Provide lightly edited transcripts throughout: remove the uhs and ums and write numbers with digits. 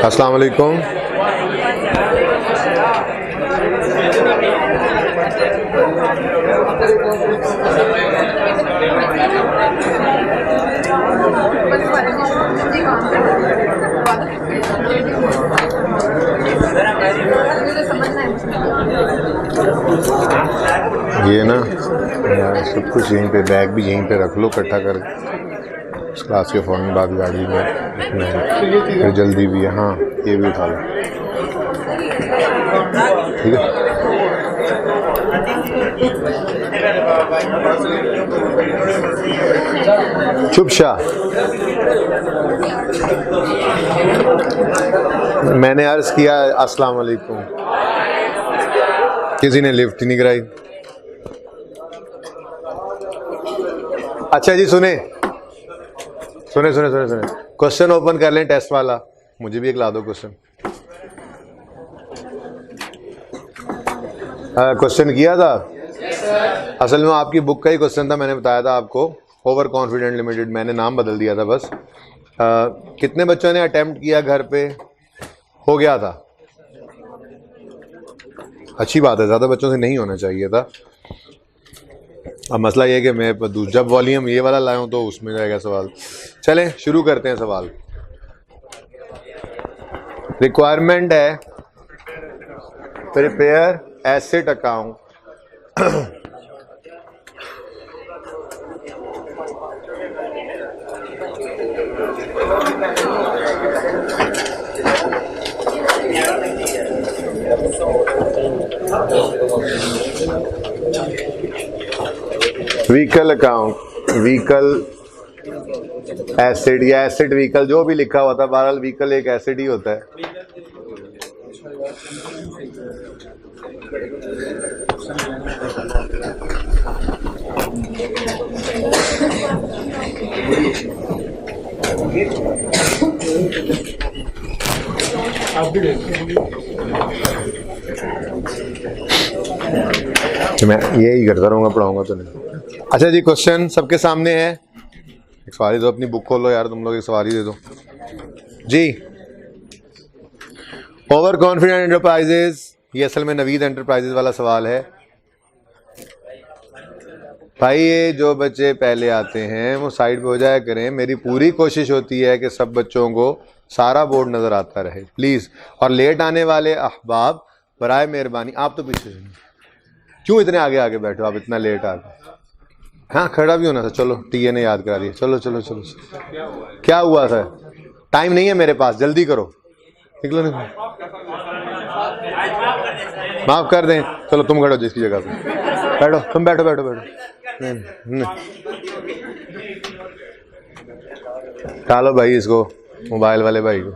अस्सलाम वालेकुम। ये ना यार सब कुछ यहीं पे, बैग भी यहीं पे रख लो इकट्ठा कर, इस क्लास के फ़ौरन बाद गाड़ी में रखना है, फिर जल्दी भी है। हाँ ये भी उठा लो, ठीक है। चुप शाह, मैंने अर्ज़ किया अस्सलाम वालेकुम, किसी ने लिफ्ट ही नहीं कराई। अच्छा जी सुने सुने सुने सुने सुने क्वेश्चन ओपन कर लें टेस्ट वाला, मुझे भी एक ला दो क्वेश्चन। क्वेश्चन किया था, असल में आपकी बुक का ही क्वेश्चन था, मैंने बताया था आपको, ओवर कॉन्फिडेंट लिमिटेड, मैंने नाम बदल दिया था बस। कितने बच्चों ने अटेम्प्ट किया, घर पे हो गया था? अच्छी बात है, ज़्यादा बच्चों से नहीं होना चाहिए था। अब मसला ये है कि मैं जब वॉल्यूम ये वाला लाया हूँ तो उसमें रहेगा सवाल। चलें शुरू करते हैं सवाल। रिक्वायरमेंट है prepare asset account vehicle account, vehicle acid या एसिड व्हीकल जो भी लिखा हुआ था, बहरहाल व्हीकल एक एसिड ही होता है। मैं यही करता रहूंगा, पढ़ाऊंगा तो नहीं। अच्छा जी क्वेश्चन सबके सामने है, एक सवारी दो, अपनी बुक खोलो यार तुम लोग, एक सवारी दे दो जी। ओवर कॉन्फिडेंट एंटरप्राइजेज, ये असल में नवीद एंटरप्राइजेज वाला सवाल है भाई। ये जो बच्चे पहले आते हैं वो साइड पे हो जाया करें, मेरी पूरी कोशिश होती है कि सब बच्चों को सारा बोर्ड नज़र आता रहे प्लीज़। और लेट आने वाले अहबाब बराए मेहरबानी, आप तो पीछे क्यों इतने आगे आगे बैठो, आप इतना लेट आ गए। हाँ खड़ा भी होना था, चलो टीए ने याद करा दिया, चलो चलो चलो। क्या हुआ सर, टाइम नहीं है मेरे पास, जल्दी करो, निकलो निकलो, माफ कर दें। चलो तुम खड़ो जिसकी जगह पे बैठो, तुम बैठो बैठो बैठो। डालो भाई इसको, मोबाइल वाले भाई को।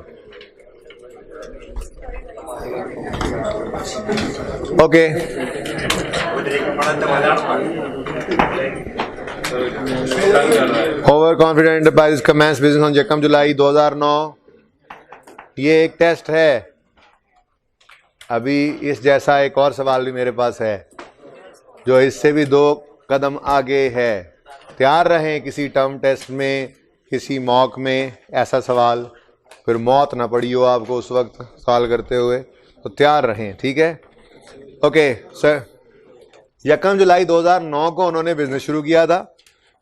Okay over confident enterprise commence business on 1 July 2009। ये एक टेस्ट है, अभी इस जैसा एक और सवाल भी मेरे पास है जो इससे भी 2 कदम आगे है। तैयार रहें किसी टर्म टेस्ट में, किसी मॉक में ऐसा सवाल, फिर मौत ना पड़ी हो आपको उस वक्त सवाल करते हुए, तो तैयार रहें, ठीक है। ओके सर, 1 जुलाई 2009 को उन्होंने बिजनेस शुरू किया था।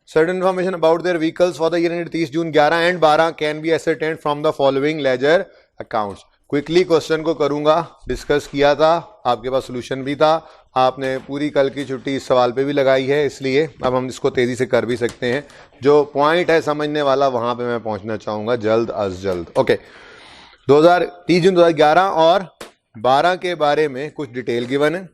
Certain information about their vehicles for the year ended 30 June 11 and 12 can be ascertained from the following ledger accounts. Quickly question को करूंगा, डिस्कस किया था, आपके पास सोल्यूशन भी था, आपने पूरी कल की छुट्टी इस सवाल पे भी लगाई है, इसलिए अब हम इसको तेज़ी से कर भी सकते हैं। जो पॉइंट है समझने वाला वहाँ पे मैं पहुँचना चाहूँगा जल्द अज जल्द। ओके 30 जून 2011 और 12 के बारे में कुछ डिटेल गिवन है।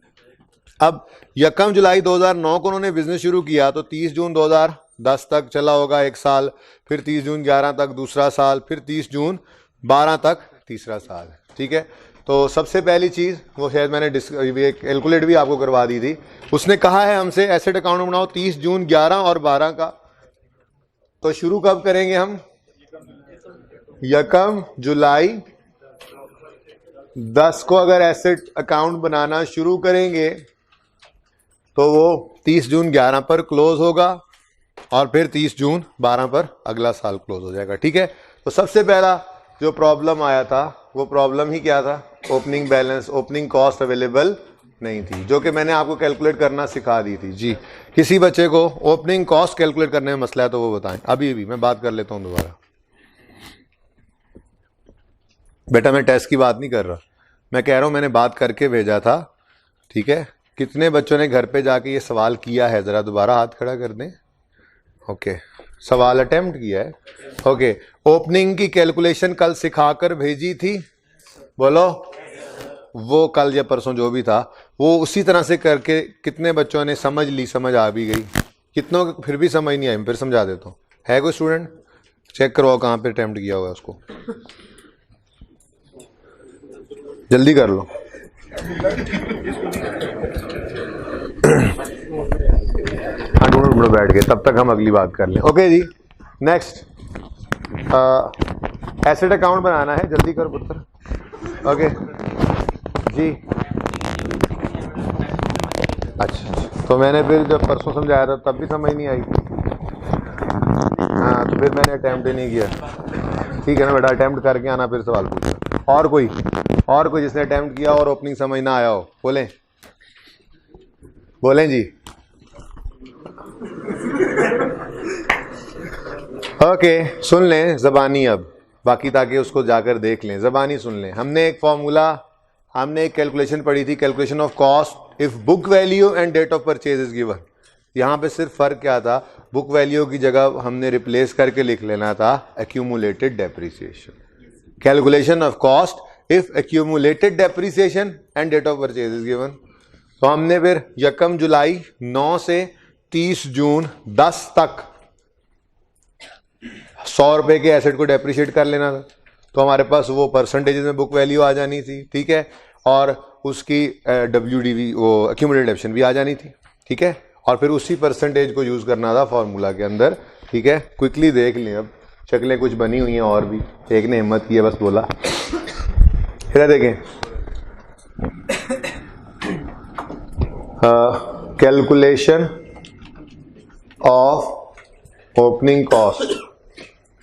अब 1 जुलाई 2009 को उन्होंने बिजनेस शुरू किया तो 30 जून 2010 तक चला होगा 1 साल, फिर 30 जून 11 तक दूसरा साल, फिर 30 जून 12 तक तीसरा साल, ठीक है। तो सबसे पहली चीज़ वो शायद मैंने कैलकुलेट भी आपको करवा दी थी, उसने कहा है हमसे एसेट अकाउंट बनाओ 30 जून 11 और 12 का। तो शुरू कब करेंगे हम? 1 जुलाई 10 को अगर एसेट अकाउंट बनाना शुरू करेंगे तो वो 30 जून 11 पर क्लोज होगा और फिर 30 जून 12 पर अगला साल क्लोज हो जाएगा, ठीक है। तो सबसे पहला जो प्रॉब्लम आया था वो प्रॉब्लम ही क्या था, opening balance, opening cost available नहीं थी, जो कि मैंने आपको कैलकुलेट करना सिखा दी थी। जी, किसी बच्चे को ओपनिंग कॉस्ट कैलकुलेट करने में मसला है तो वो बताएं। अभी मैं बात कर लेता हूं दोबारा। बेटा मैं टेस्ट की बात नहीं कर रहा, मैं कह रहा हूं मैंने बात करके भेजा था, ठीक है। कितने बच्चों ने घर पे जाके ये सवाल किया है, जरा दोबारा हाथ खड़ा कर दें। ओके, सवाल अटेम्प्ट किया है। ओके, ओपनिंग की कैलकुलेशन कल सिखाकर भेजी थी, बोलो। वो कल या परसों जो भी था वो उसी तरह से करके कितने बच्चों ने समझ ली, समझ आ भी गई, कितनों को फिर भी समझ नहीं आई। फिर समझा देता हूँ। है कोई स्टूडेंट? चेक करो कहाँ पे अटेम्प्ट किया हुआ उसको, जल्दी कर लो। हाँ ढूंढो बैठ गए, तब तक हम अगली बात कर लें। ओके जी, नेक्स्ट एसेट अकाउंट बनाना है, जल्दी करो पुत्र। ओके जी, अच्छा तो मैंने फिर जब परसों समझाया था तब भी समझ नहीं आई। हाँ तो फिर मैंने अटेम्प्ट ही नहीं किया। ठीक है ना बेटा, अटेम्प्ट करके आना फिर सवाल पूछना। और कोई जिसने अटेम्प्ट किया और ओपनिंग समझ ना आया हो, बोलें जी। ओके, सुन लें ज़बानी अब, बाकी ताकि उसको जाकर देख लें, ज़बानी सुन लें। हमने एक कैलकुलेशन पढ़ी थी, calculation of cost if book value and date of purchase is given. यहाँ पे सिर्फ फ़र्क क्या था, बुक वैल्यू की जगह हमने रिप्लेस करके लिख लेना था accumulated depreciation. Calculation of cost if accumulated depreciation and date of purchase is given. तो हमने फिर 1 जुलाई 9 से 30 जून 10 तक 100 रुपए के एसेट को डेप्रिशिएट कर लेना था। तो हमारे पास वो परसेंटेजेस में बुक वैल्यू आ जानी थी, ठीक है, और उसकी WDV वो एक्यूमुलेटेड डेप्रिसिएशन भी आ जानी थी, ठीक है। और फिर उसी परसेंटेज को यूज़ करना था फॉर्मूला के अंदर, ठीक है। क्विकली देख लें, अब शक्लें कुछ बनी हुई हैं और भी, एक ने हिम्मत की है बस बोला। फिर देखें कैलकुलेशन ऑफ ओपनिंग कॉस्ट।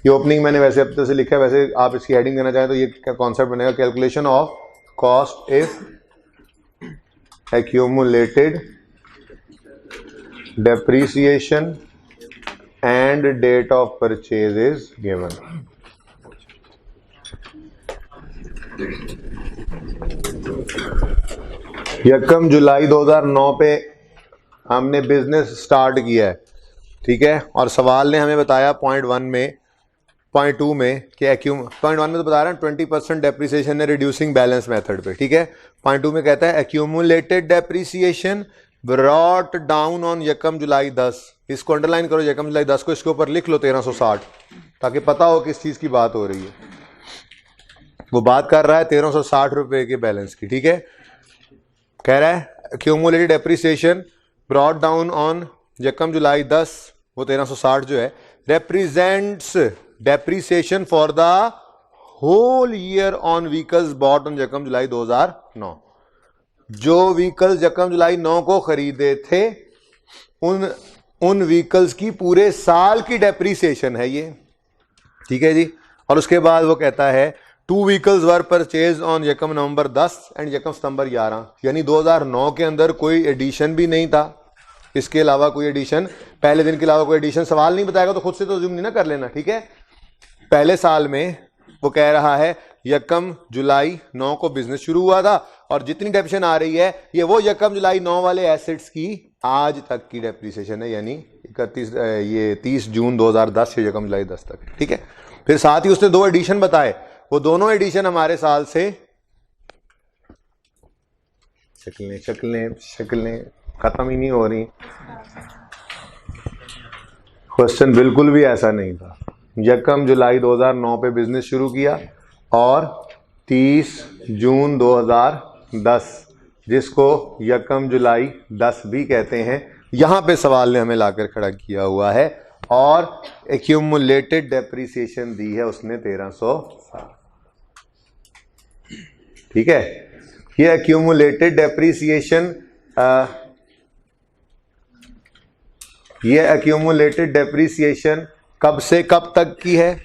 ये ओपनिंग मैंने वैसे अब से लिखा है, वैसे आप इसकी हेडिंग देना चाहें तो ये कॉन्सेप्ट बनेगा, calculation of cost if accumulated depreciation and date of purchase is given. यकम जुलाई 2009 पे हमने बिजनेस स्टार्ट किया है, ठीक है। और सवाल ने हमें बताया पॉइंट 2 में कि पॉइंट 1 में तो बता रहे हैं 20% डेप्रिसिएशन है रिड्यूसिंग बैलेंस मेथड पे, ठीक है। पॉइंट 2 में कहता है accumulated depreciation brought down on यकम जुलाई 10। इसको अंडरलाइन करो, यकम जुलाई 10 को इसके ऊपर लिख लो 1360, ताकि पता हो किस चीज़ की बात हो रही है। वो बात कर रहा है 1360 रुपए के बैलेंस की, ठीक है। कह रहा है accumulated depreciation brought down on यकम जुलाई 10, वो 1360 जो है, represents depreciation for the whole year on vehicles bought on यकम जुलाई 2009। जो व्हीकल्स यकम जुलाई 9 को खरीदे थे उन व्हीकल्स की पूरे साल की डेप्रिसिएशन है ये, ठीक है जी। और उसके बाद वो कहता है 2 व्हीकल्स वर परचेज ऑन यकम नवंबर 10 एंड यकम सितंबर 11, यानी 2009 के अंदर कोई एडिशन भी नहीं था, इसके अलावा कोई एडिशन, पहले दिन के अलावा कोई एडिशन। सवाल नहीं बताएगा तो खुद से तो ज़ूम नहीं ना कर लेना, ठीक है। पहले साल में वो कह रहा है यकम जुलाई 9 को बिजनेस शुरू हुआ था और जितनी डेप्रिसिएशन आ रही है ये वो यकम जुलाई 9 वाले एसेट्स की आज तक की डेप्रिसिएशन है, यानी 30 जून 2010 से यकम जुलाई 10 तक, ठीक है। फिर साथ ही उसने 2 एडिशन बताए, वो दोनों एडिशन हमारे साल से शक्लें खत्म ही नहीं हो रही। क्वेश्चन बिल्कुल भी ऐसा नहीं था। यकम जुलाई 2009 पे बिजनेस शुरू किया और 30 जून 2010, जिसको यकम जुलाई 10 भी कहते हैं, यहां पे सवाल ने हमें लाकर खड़ा किया हुआ है। और एक्यूमुलेटेड डेप्रिसिएशन दी है उसने 1360, ठीक है। ये एक्यूमुलेटेड डेप्रिसिएशन कब से कब तक की है?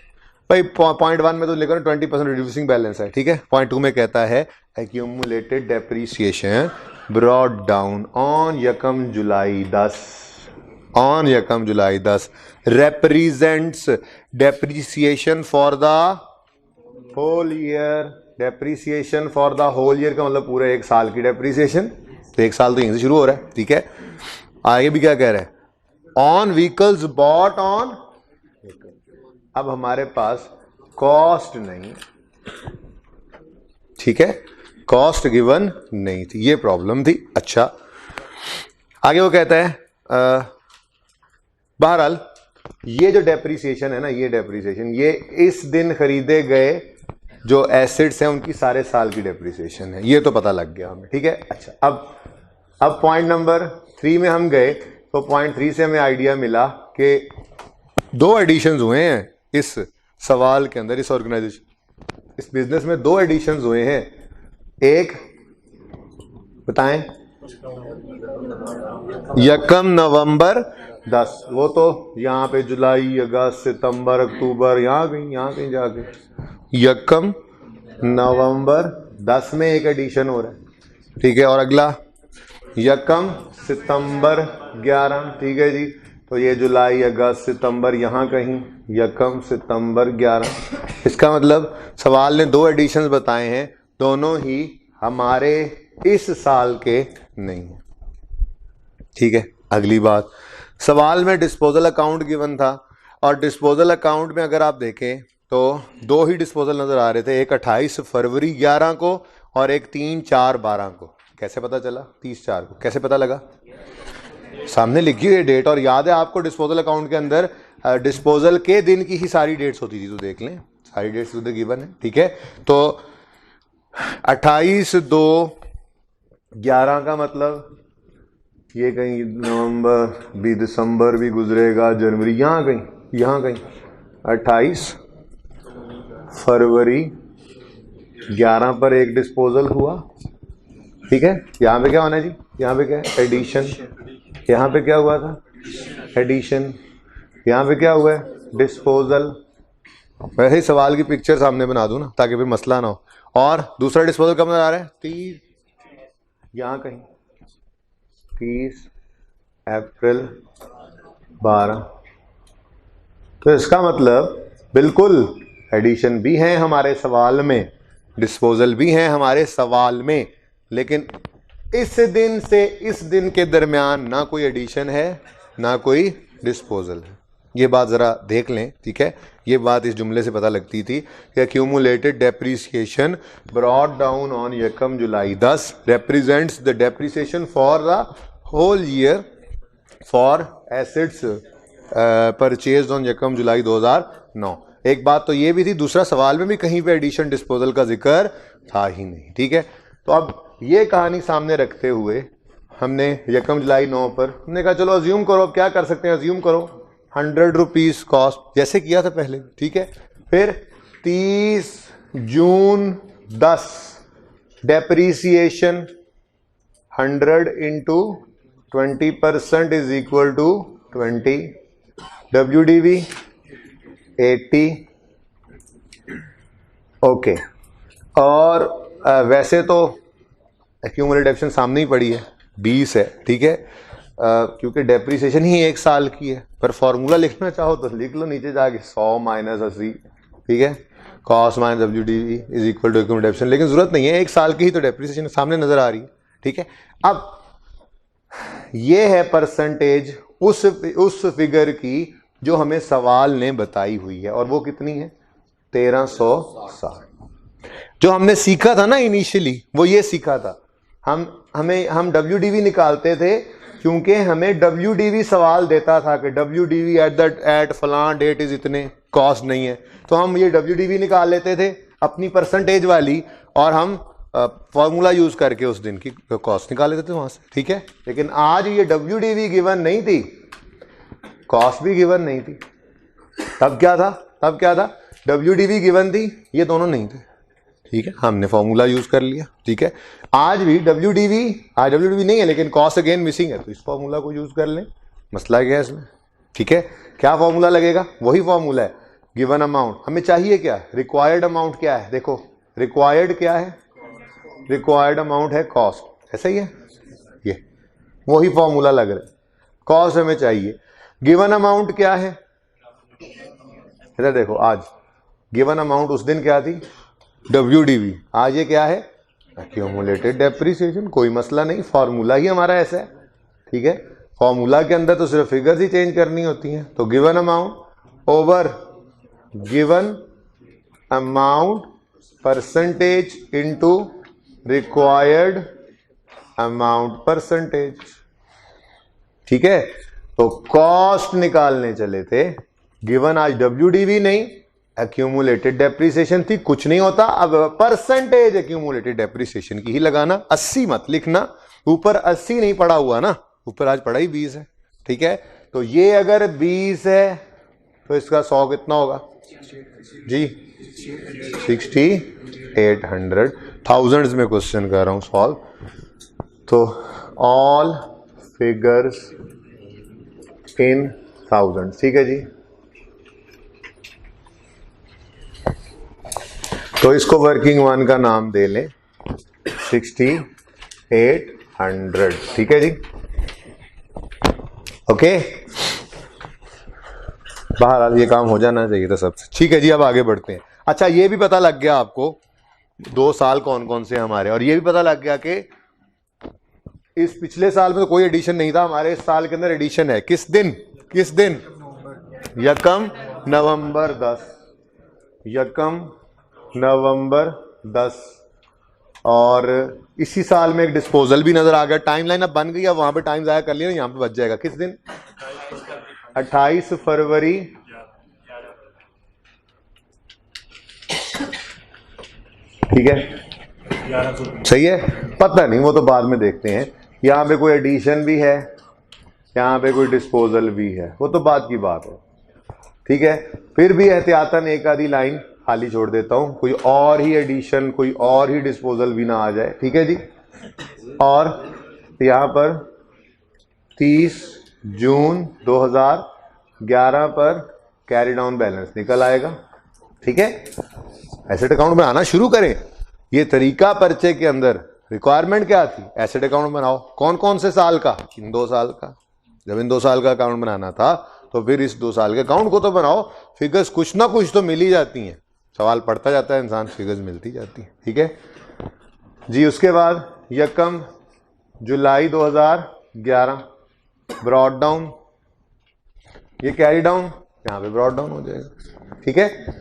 भाई पॉइंट 1 में तो लिखो ना 20% रिड्यूसिंग बैलेंस है, ठीक है। पॉइंट 2 में कहता है accumulated depreciation brought down on यकम July 10 represents depreciation for the whole year। Depreciation for the whole year का मतलब पूरे एक साल की डेप्रीसिएशन, तो एक साल तो यहीं से शुरू हो रहा है, ठीक है। आगे भी क्या कह रहा है, ऑन व्हीकल्स बॉट ऑन, अब हमारे पास कॉस्ट नहीं, ठीक है, कॉस्ट गिवन नहीं थी, ये प्रॉब्लम थी। अच्छा आगे वो कहता है बहरहाल ये जो डेप्रीसिएशन है ना, ये डेप्रीसिएशन ये इस दिन खरीदे गए जो एसेट्स हैं उनकी सारे साल की डेप्रीसिएशन है, ये तो पता लग गया हमें, ठीक है। अच्छा अब पॉइंट नंबर 3 में हम गए तो पॉइंट 3 से हमें आइडिया मिला कि 2 एडिशंस हुए हैं इस सवाल के अंदर, इस ऑर्गेनाइजेशन, इस बिजनेस में 2 एडिशंस हुए हैं। एक बताएं, यकम नवंबर 10, वो तो यहाँ पे जुलाई अगस्त सितंबर अक्टूबर यहाँ कहीं जाके यकम नवंबर 10 में एक एडिशन हो रहा है, ठीक है। और अगला यकम सितंबर 11, ठीक है जी। तो ये जुलाई अगस्त सितंबर यहाँ कहीं यकम सितंबर 11। इसका मतलब सवाल ने 2 एडिशंस बताए हैं, दोनों ही हमारे इस साल के नहीं है, ठीक है। अगली बात, सवाल में डिस्पोजल अकाउंट गिवन था और डिस्पोजल अकाउंट में अगर आप देखें तो 2 ही डिस्पोजल नजर आ रहे थे, एक 28 फरवरी 11 को और एक 3/4/12 को। कैसे पता चला 30/4 को, कैसे पता लगा? सामने लिखी हुई डेट, और याद है आपको डिस्पोजल अकाउंट के अंदर डिस्पोजल के दिन की ही सारी डेट्स होती थी, तो देख लें सारी डेट्स उधर गिवन है, ठीक है। तो 28/2/11 का मतलब ये कहीं नवंबर भी, दिसंबर भी गुजरेगा, जनवरी यहाँ कहीं 28 फरवरी 11 पर एक डिस्पोजल हुआ, ठीक है। यहाँ पे क्या होना है जी, यहाँ पे क्या है, एडिशन। यहाँ पे क्या हुआ था, एडिशन। यहाँ पे क्या हुआ है, डिस्पोजल। वैसे ही सवाल की पिक्चर सामने बना दूं ना, ताकि फिर मसला ना हो। और दूसरा डिस्पोजल कब नजर आ रहा है, 30 यहाँ कहीं 30 अप्रैल 12। तो इसका मतलब बिल्कुल एडिशन भी है हमारे सवाल में, डिस्पोजल भी है हमारे सवाल में, लेकिन इस दिन से इस दिन के दरमियान ना कोई एडिशन है ना कोई डिस्पोजल है। ये बात ज़रा देख लें, ठीक है। ये बात इस जुमले से पता लगती थी कि accumulated depreciation brought down on यकम July 10 represents the depreciation for the whole year for assets purchased on यकम जुलाई 2009। एक बात तो ये भी थी, दूसरा सवाल में भी कहीं पे एडिशन डिस्पोजल का जिक्र था ही नहीं, ठीक है। तो अब ये कहानी सामने रखते हुए हमने यकम जुलाई 9 पर हमने कहा चलो अज्यूम करो, अब क्या कर सकते हैं, अज्यूम करो 100 रुपीज़ कॉस्ट, जैसे किया था पहले, ठीक है। फिर 30 June 10 depreciation 100 into 20% is equal to 20, WDV 80, okay. और वैसे तो एक्यूमुलेटेड डेप्रीसिएशन सामने ही पड़ी है, 20 है, ठीक है। क्योंकि डेप्रीसिएशन ही 1 साल की है, पर फॉर्मूला लिखना चाहो तो लिख लो नीचे जाके 100 माइनस 80, ठीक है। Cost minus WDV is equal to accumulated depreciation, लेकिन जरूरत नहीं है, 1 साल की ही तो डेप्रीसिएशन सामने नजर आ रही है, ठीक है। अब ये है परसेंटेज उस फिगर की जो हमें सवाल ने बताई हुई है, और वो कितनी है, 1360। जो हमने सीखा था ना इनिशियली, वो ये सीखा था, हम WDV निकालते थे क्योंकि हमें WDV सवाल देता था कि WDV एट फलां डेट इज इतने, कॉस्ट नहीं है, तो हम ये WDV निकाल लेते थे अपनी परसेंटेज वाली, और हम फॉर्मूला यूज करके उस दिन की कॉस्ट निकाल लेते थे वहां से, ठीक है। लेकिन आज ये WDV गिवन नहीं थी, कॉस्ट भी गिवन नहीं थी। तब क्या था, WDV गिवन थी, ये दोनों नहीं थे, ठीक है। हमने फॉर्मूला यूज कर लिया, ठीक है। आज WDV नहीं है, लेकिन कॉस्ट अगेन मिसिंग है, तो इस फॉर्मूला को यूज कर लें। मसला क्या है इसमें, ठीक है। क्या फॉर्मूला लगेगा, वही फॉर्मूला है, गिवन अमाउंट, हमें चाहिए क्या, रिक्वायर्ड अमाउंट क्या है, देखो रिक्वायर्ड क्या है, रिक्वायर्ड अमाउंट है कॉस्ट, ऐसा ही है, ये वही फॉर्मूला लग रहा है, कॉस्ट हमें चाहिए। गिवन अमाउंट क्या है, इधर देखो, आज गिवन अमाउंट उस दिन क्या थी, WDV, आज ये क्या है, एक्यूमुलेटेड डेप्रिसिएशन। कोई मसला नहीं, फॉर्मूला ही हमारा ऐसा है, ठीक है, फॉर्मूला के अंदर तो सिर्फ फिगर्स ही चेंज करनी होती हैं। तो given amount over given amount percentage into required amount percentage, ठीक है। तो कॉस्ट निकालने चले थे, गिवन आज WDV नहीं, एक्यूमुलेटेड डेप्रिसिएशन थी, कुछ नहीं होता, अब परसेंटेज एक्यूमुलेटेड डेप्रिसिएशन की ही लगाना, 80 मत लिखना, ऊपर 80 नहीं पड़ा हुआ ना, ऊपर आज पड़ा ही 20 है, ठीक है। तो ये अगर 20 है तो इसका 100 कितना होगा जी, 6800, थाउजेंड्स में क्वेश्चन कर रहा हूं सॉल्व। तो ऑल फिगर्स इन थाउजेंड, ठीक है जी। तो इसको वर्किंग वन का नाम दे लें 6800, ठीक है जी, ओके। बहरहाल ये काम हो जाना चाहिए था सबसे, ठीक है जी। अब आगे बढ़ते हैं। अच्छा, ये भी पता लग गया आपको 2 साल कौन कौन से हमारे, और ये भी पता लग गया कि इस पिछले साल में तो कोई एडिशन नहीं था, हमारे इस साल के अंदर एडिशन है। किस दिन, किस दिन, यकम नवंबर 10, यकम नवंबर 10। और इसी साल में एक डिस्पोजल भी नजर आ गया, टाइमलाइन अब बन गई, अब वहां पे टाइम जाया कर लिया, यहां पे बच जाएगा। किस दिन, 28 फरवरी, ठीक है, सही है, पता नहीं वो तो बाद में देखते हैं। यहाँ पे कोई एडिशन भी है, यहाँ पे कोई डिस्पोजल भी है, वो तो बाद की बात है, ठीक है। फिर भी एहतियातन एक आधी लाइन खाली छोड़ देता हूँ, कोई और ही एडिशन, कोई और ही डिस्पोजल भी ना आ जाए, ठीक है जी। और यहाँ पर 30 जून 2011 पर कैरी डाउन बैलेंस निकल आएगा, ठीक है। एसेट अकाउंट बनाना शुरू करें, ये तरीका पर्चे के अंदर, रिक्वायरमेंट क्या थी, एसेट अकाउंट बनाओ। कौन कौन से साल का, इन 2 साल का। जब इन 2 साल का अकाउंट बनाना था तो फिर इस 2 साल के अकाउंट को तो बनाओ, फिगर्स कुछ ना कुछ तो मिल ही जाती हैं, सवाल पढ़ता जाता है इंसान, फिगर्स मिलती जाती हैं, ठीक है जी। उसके बाद यकम जुलाई 2011 ब्रॉड डाउन, ये कैरी डाउन, यहाँ पे ब्रॉड डाउन हो जाएगा, ठीक है।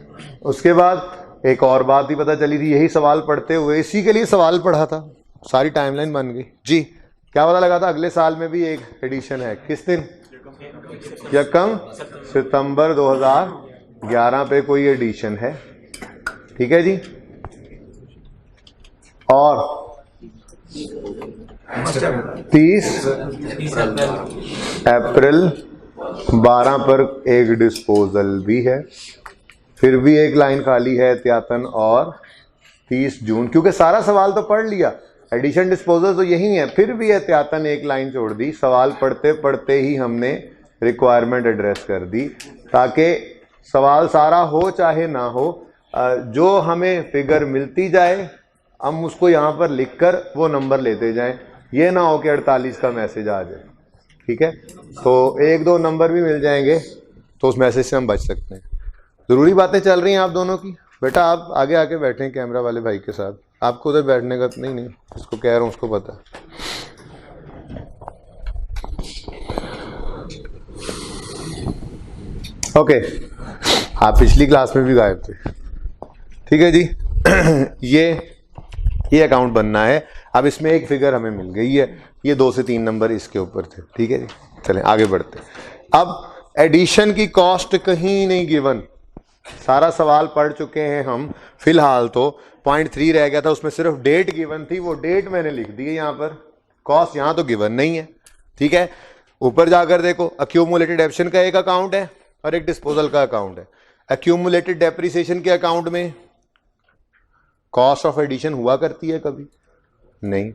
उसके बाद एक और बात ही पता चली थी, यही सवाल पढ़ते हुए, इसी के लिए सवाल पढ़ा था, सारी टाइमलाइन बन गई जी। क्या पता लगा था, अगले साल में भी एक एडिशन है। किस दिन, यकम सितंबर 2011 पे कोई एडिशन है, ठीक है जी। और 30 अप्रैल 12 पर एक डिस्पोजल भी है, फिर भी एक लाइन खाली है एहतियातन, और 30 जून, क्योंकि सारा सवाल तो पढ़ लिया, एडिशन डिस्पोजल तो यही है, फिर भी एहतियातन एक लाइन छोड़ दी, सवाल पढ़ते पढ़ते ही हमने रिक्वायरमेंट एड्रेस कर दी, ताकि सवाल सारा हो चाहे ना हो, जो हमें फिगर मिलती जाए हम उसको यहाँ पर लिखकर वो नंबर लेते जाएं, ये ना हो कि 48 का मैसेज आ जाए, ठीक है। तो 1-2 नंबर भी मिल जाएंगे तो उस मैसेज से हम बच सकते हैं। ज़रूरी बातें चल रही हैं आप दोनों की। बेटा आप आगे आके बैठे हैं कैमरा वाले भाई के साथ, आपको उधर बैठने का नहीं, इसको कह रहा हूँ उसको पता। ओके, आप पिछली क्लास में भी गायब थे, ठीक है जी। ये अकाउंट बनना है। अब इसमें एक फिगर हमें मिल गई है, ये 2 से 3 नंबर इसके ऊपर थे, ठीक है जी। चलें आगे बढ़ते हैं। अब एडिशन की कॉस्ट कहीं नहीं गिवन, सारा सवाल पढ़ चुके हैं हम। फिलहाल तो पॉइंट 3 रह गया था, उसमें सिर्फ डेट गिवन थी, वो डेट मैंने लिख दी है यहाँ पर, कॉस्ट यहाँ तो गिवन नहीं है, ठीक है। ऊपर जाकर देखो, अक्यूमुलेटेड एडिशन का एक अकाउंट है और एक डिस्पोजल का अकाउंट है। अक्यूमुलेटेड डेप्रिसिएशन के अकाउंट में कॉस्ट ऑफ एडिशन हुआ करती है कभी नहीं।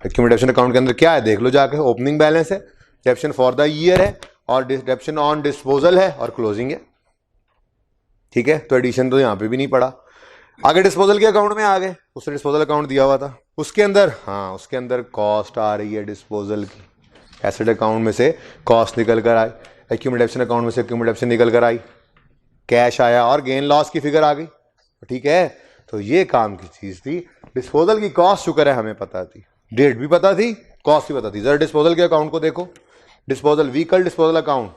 एक्यूमुलेशन अकाउंट के अंदर क्या है देख लो जाके, ओपनिंग बैलेंस है, डेप्शन फॉर द ईयर है, और डेप्शन ऑन डिस्पोजल है, और क्लोजिंग है, ठीक है, तो एडिशन तो यहाँ पे भी नहीं पड़ा। आगे डिस्पोजल के अकाउंट में आ गए, उसने डिस्पोजल अकाउंट दिया हुआ था, उसके अंदर हाँ उसके अंदर कॉस्ट आ रही है डिस्पोजल की, एसेट अकाउंट में से कॉस्ट निकल कर आई, एक्यूमुलेशन अकाउंट में से एक्यूमुलेशन निकल कर आई, कैश आया और गेन लॉस की फिगर आ गई। ठीक है, तो ये काम की चीज थी। डिस्पोजल की कॉस्ट शुक्र है हमें पता थी, डेट भी पता थी, कॉस्ट भी पता थी। जरा डिस्पोजल के अकाउंट को देखो, डिस्पोजल व्हीकल डिस्पोजल अकाउंट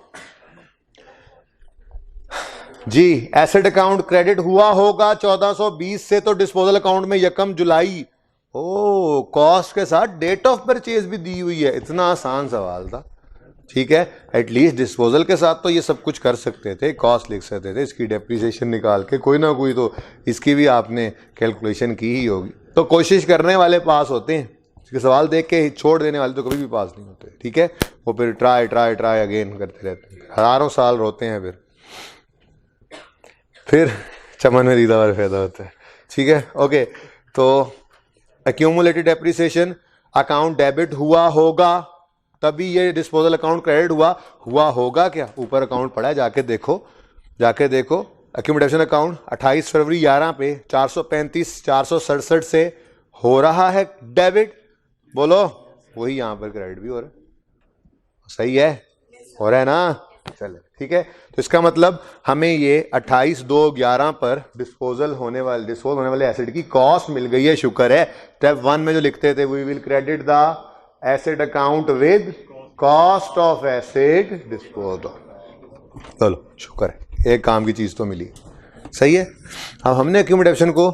जी, एसेट अकाउंट क्रेडिट हुआ होगा 1420 से, तो डिस्पोजल अकाउंट में 1 जुलाई, ओ कॉस्ट के साथ डेट ऑफ परचेज भी दी हुई है। इतना आसान सवाल था। ठीक है, एटलीस्ट डिस्पोजल के साथ तो ये सब कुछ कर सकते थे, कॉस्ट लिख सकते थे, इसकी डेप्रिसिएशन निकाल के कोई ना कोई तो इसकी भी आपने कैलकुलेशन की ही होगी। तो कोशिश करने वाले पास होते हैं, इसके सवाल देख के छोड़ देने वाले तो कभी भी पास नहीं होते। ठीक है, वो फिर ट्राई ट्राई ट्राई अगेन करते रहते हैं, हजारों साल रोते हैं, फिर चमन में दीदा और फायदा होता है। ठीक है, ओके, तो एक्यूमुलेटेड डेप्रिसिएशन अकाउंट डेबिट हुआ होगा तभी ये डिस्पोजल अकाउंट क्रेडिट हुआ होगा क्या, ऊपर अकाउंट पड़ा है, जाके देखो एक्यूमुलेशन अकाउंट 28 फरवरी 11 पे 435 467 से हो रहा है डेबिट, बोलो वही यहां पर क्रेडिट भी हो रहा है, सही है, हो रहा है ना। चले ठीक है, तो इसका मतलब हमें ये 28/2/11 पर डिस्पोज होने वाले एसेट की कॉस्ट मिल गई है, शुक्र है। स्टेप 1 में जो लिखते थे, we will credit the asset account with cost of asset dispose of. चलो शुक्र है, एक काम की चीज तो मिली, सही है। अब हमने एक्यूमुलेशन को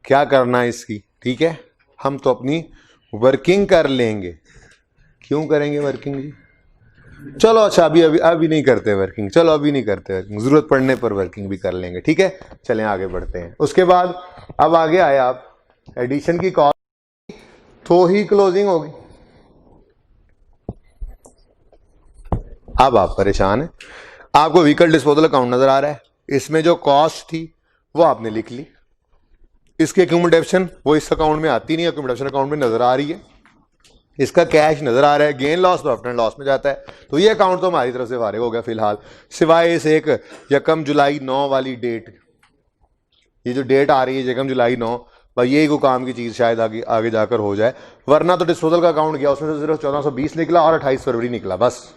क्या करना है इसकी, ठीक है, हम तो अपनी वर्किंग कर लेंगे। क्यों करेंगे वर्किंग जी, चलो अच्छा अभी नहीं करते वर्किंग, चलो अभी नहीं करते वर्किंग, जरूरत पड़ने पर वर्किंग भी कर लेंगे। ठीक है, चलें आगे बढ़ते हैं। उसके बाद अब आगे आए आप, एडिशन की कॉस्ट तो ही क्लोजिंग होगी। अब आप परेशान हैं, आपको व्हीकल डिस्पोजल अकाउंट नजर आ रहा है, इसमें जो कॉस्ट थी वो आपने लिख ली, इसकी एक्यूमुलेशन वो इस अकाउंट में आती नहीं, एक्यूमुलेशन अकाउंट में नजर आ रही है, इसका कैश नजर आ रहा है, gain loss profit and loss में जाता है, तो ये अकाउंट तो हमारी तरफ से फारिग हो गया फिलहाल, सिवाय इस एक 1 जुलाई 9 वाली डेट। ये जो डेट आ रही है 1 जुलाई 9, भाई यही को काम की चीज शायद आगे जाकर हो जाए, वरना तो डिस्पोजल का अकाउंट गया, उसमें से सिर्फ 1420 निकला और 28 फरवरी निकला, बस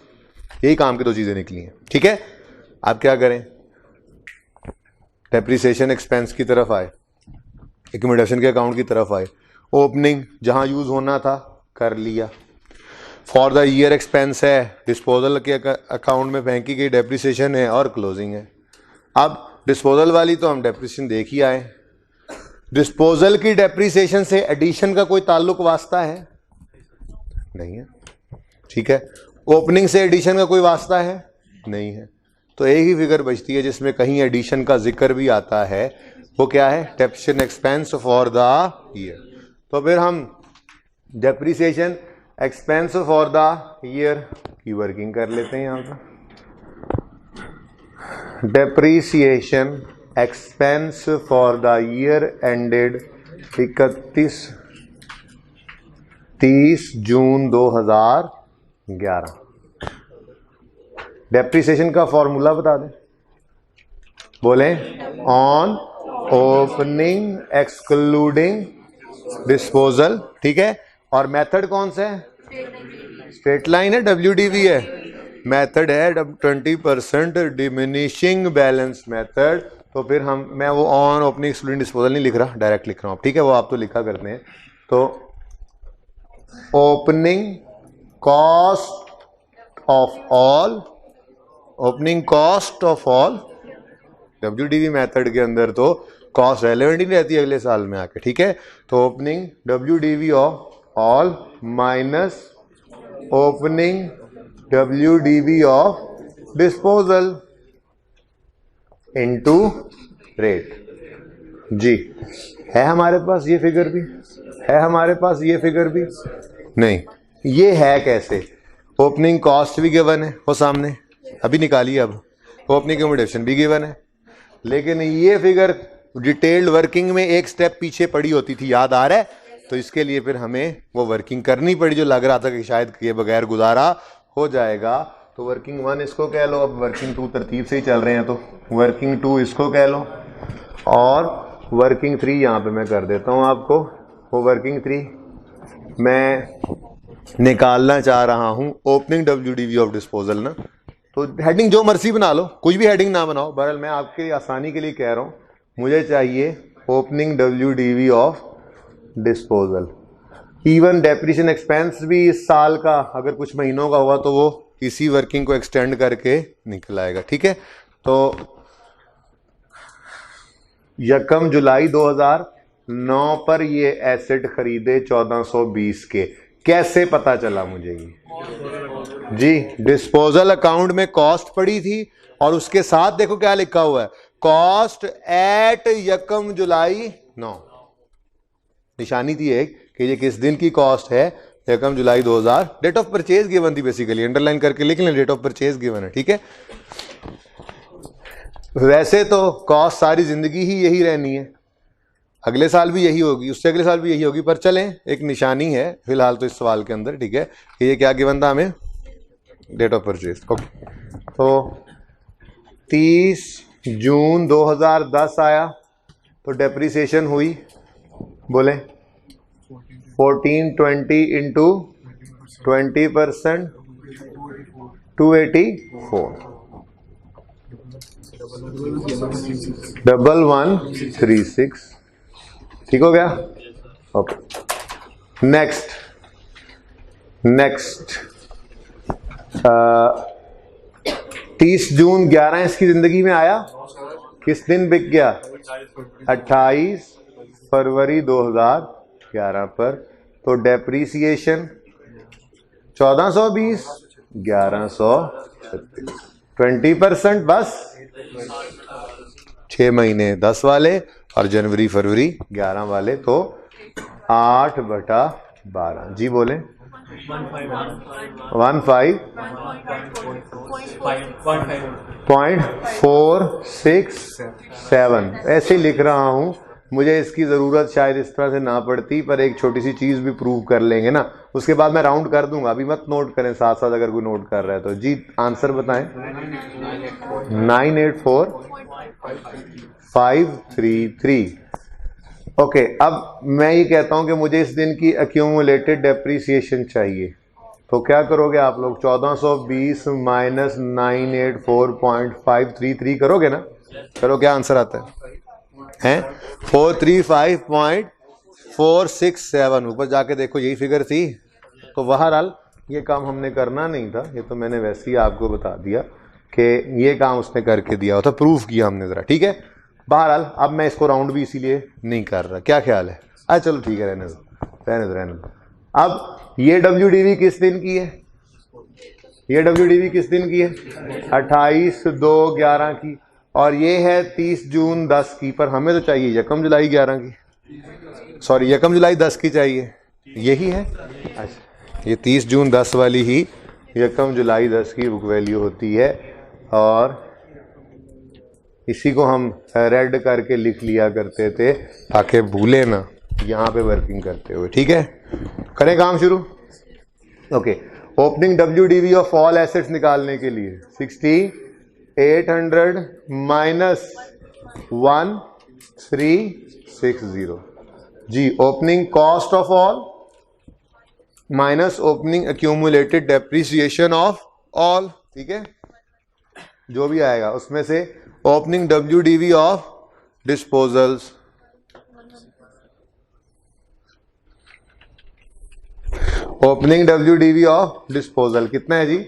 यही काम की दो चीजें निकली हैं। ठीक है, आप क्या करें, डेप्रिसिएशन एक्सपेंस की तरफ आए, एक्यूमुलेशन के अकाउंट की तरफ आए, ओपनिंग जहां यूज होना था कर लिया, फॉर द ईयर एक्सपेंस है, डिस्पोजल के अकाउंट में फेंकी गई डेप्रिसिएशन है, और क्लोजिंग है। अब डिस्पोजल वाली तो हम डेप्रिसिएशन देख ही आए, डिस्पोजल की डेप्रिसिएशन से एडिशन का कोई ताल्लुक वास्ता है नहीं है। ठीक है, ओपनिंग से एडिशन का कोई वास्ता है नहीं है, तो एक ही फिगर बचती है जिसमें कहीं एडिशन का जिक्र भी आता है, वो क्या है, depreciation expense for the year. तो फिर हम depreciation expense for the year की वर्किंग कर लेते हैं यहां पर, depreciation expense for the year ended 30 June 2011। Depreciation का फॉर्मूला बता दें, बोले ऑन ओपनिंग एक्सक्लूडिंग डिस्पोजल। ठीक है, और मेथड कौन सा है, स्ट्रेट लाइन है, WDV है, मेथड है 20% डिमिनिशिंग बैलेंस मेथड। तो फिर मैं वो ऑन ओपनिंग एक्सक्लूडिंग डिस्पोजल नहीं लिख रहा, डायरेक्ट लिख रहा हूं। ठीक है, वो आप तो लिखा करते हैं, तो opening cost of all, WDV method के अंदर तो कॉस्ट रेलेवेंट ही नहीं रहती अगले साल में आके। ठीक है, तो opening WDV of all minus opening WDV of disposal into rate. जी, है हमारे पास ये फिगर भी, है हमारे पास ये फिगर भी नहीं, ये है कैसे, ओपनिंग कॉस्ट भी गिवन है वो सामने अभी निकालिए, अब ओपनिंग एक्यूमुलेशन भी गिवन है, लेकिन ये फिगर डिटेल्ड वर्किंग में एक स्टेप पीछे पड़ी होती थी, याद आ रहा है, तो इसके लिए फिर हमें वो वर्किंग करनी पड़ी जो लग रहा था कि शायद किए बगैर गुजारा हो जाएगा। तो वर्किंग 1 इसको कह लो, अब वर्किंग 2 तरतीब से ही चल रहे हैं तो वर्किंग 2 इसको कह लो, और वर्किंग 3 यहाँ पे मैं कर देता हूँ आपको। वो वर्किंग 3 मैं निकालना चाह रहा हूँ ओपनिंग WDV ऑफ डिस्पोजल ना, तो हेडिंग जो मर्जी बना लो, कुछ भी हेडिंग ना बनाओ, बहरहाल मैं आपके आसानी के लिए कह रहा हूँ, मुझे चाहिए opening WDV of disposal. Even depreciation expense भी इस साल का अगर कुछ महीनों का हुआ तो वो इसी वर्किंग को एक्सटेंड करके निकल आएगा। ठीक है, तो 1 जुलाई 2009 पर ये एसेट खरीदे 1420 के। कैसे पता चला मुझे ये? जी, डिस्पोजल अकाउंट में कॉस्ट पड़ी थी और उसके साथ देखो क्या लिखा हुआ है, कॉस्ट एट 1 जुलाई 9। निशानी थी एक कि ये किस दिन की कॉस्ट है, 1 जुलाई 2000। डेट ऑफ परचेज गिवन थी बेसिकली, अंडरलाइन करके लिख लें, डेट ऑफ परचेज गिवन है। ठीक है, वैसे तो कॉस्ट सारी जिंदगी ही यही रहनी है, अगले साल भी यही होगी, उससे अगले साल भी यही होगी, पर चलें एक निशानी है फिलहाल तो इस सवाल के अंदर। ठीक है, कि ये क्या गिवन था हमें, डेट ऑफ परचेज। ओके, तो 30 जून 2010 आया तो डेप्रिसिएशन हुई, बोले 1420 इंटू 20%, 284, 1136। ठीक हो गया? ओके, नेक्स्ट 30 जून 11 इसकी जिंदगी में आया, किस दिन बिक गया, 28 फरवरी 2011 पर। तो डेप्रीसिएशन 1420, 1136, 20% बस 6 महीने 10 वाले और जनवरी फरवरी 11 वाले, तो 8/12। जी बोले 15.467 ऐसे लिख रहा हूं। मुझे इसकी ज़रूरत शायद इस तरह से ना पड़ती, पर एक छोटी सी चीज़ भी प्रूव कर लेंगे ना, उसके बाद मैं राउंड कर दूंगा। अभी मत नोट करें, साथ साथ अगर कोई नोट कर रहा है तो। जी आंसर बताएं। 984,533। ओके, अब मैं ये कहता हूं कि मुझे इस दिन की एक्यूमुलेटेड डेप्रीसिएशन चाहिए, तो क्या करोगे आप लोग, 1420 माइनस 984.533 करोगे ना? चलो क्या आंसर आता है 435.467। ऊपर जाके देखो यही फिगर थी। तो बहरहाल ये काम हमने करना नहीं था, ये तो मैंने वैसे ही आपको बता दिया कि ये काम उसने करके दिया होता, प्रूफ किया हमने ज़रा। ठीक है, बहरहाल अब मैं इसको राउंड भी इसीलिए नहीं कर रहा। क्या ख्याल है? चलो ठीक है, रहने दो। अब ये WDV किस दिन की है, ये WDV किस दिन की है, 28/2/11 की, और ये है 30 जून 10 की। पर हमें तो चाहिए 1 जुलाई 11 की, सॉरी 1 जुलाई 10 की चाहिए, यही है। अच्छा, ये 30 जून 10 वाली ही 1 जुलाई 10 की बुक वैल्यू होती है, और इसी को हम रेड करके लिख लिया करते थे ताकि भूले ना यहाँ पे वर्किंग करते हुए। ठीक है, करें काम शुरू। Okay, opening WDV of all assets निकालने के लिए 6800 माइनस 1360। जी, opening cost of all minus opening accumulated depreciation of all. ठीक है, जो भी आएगा उसमें से opening WDV of disposals, opening WDV of disposal कितना है जी,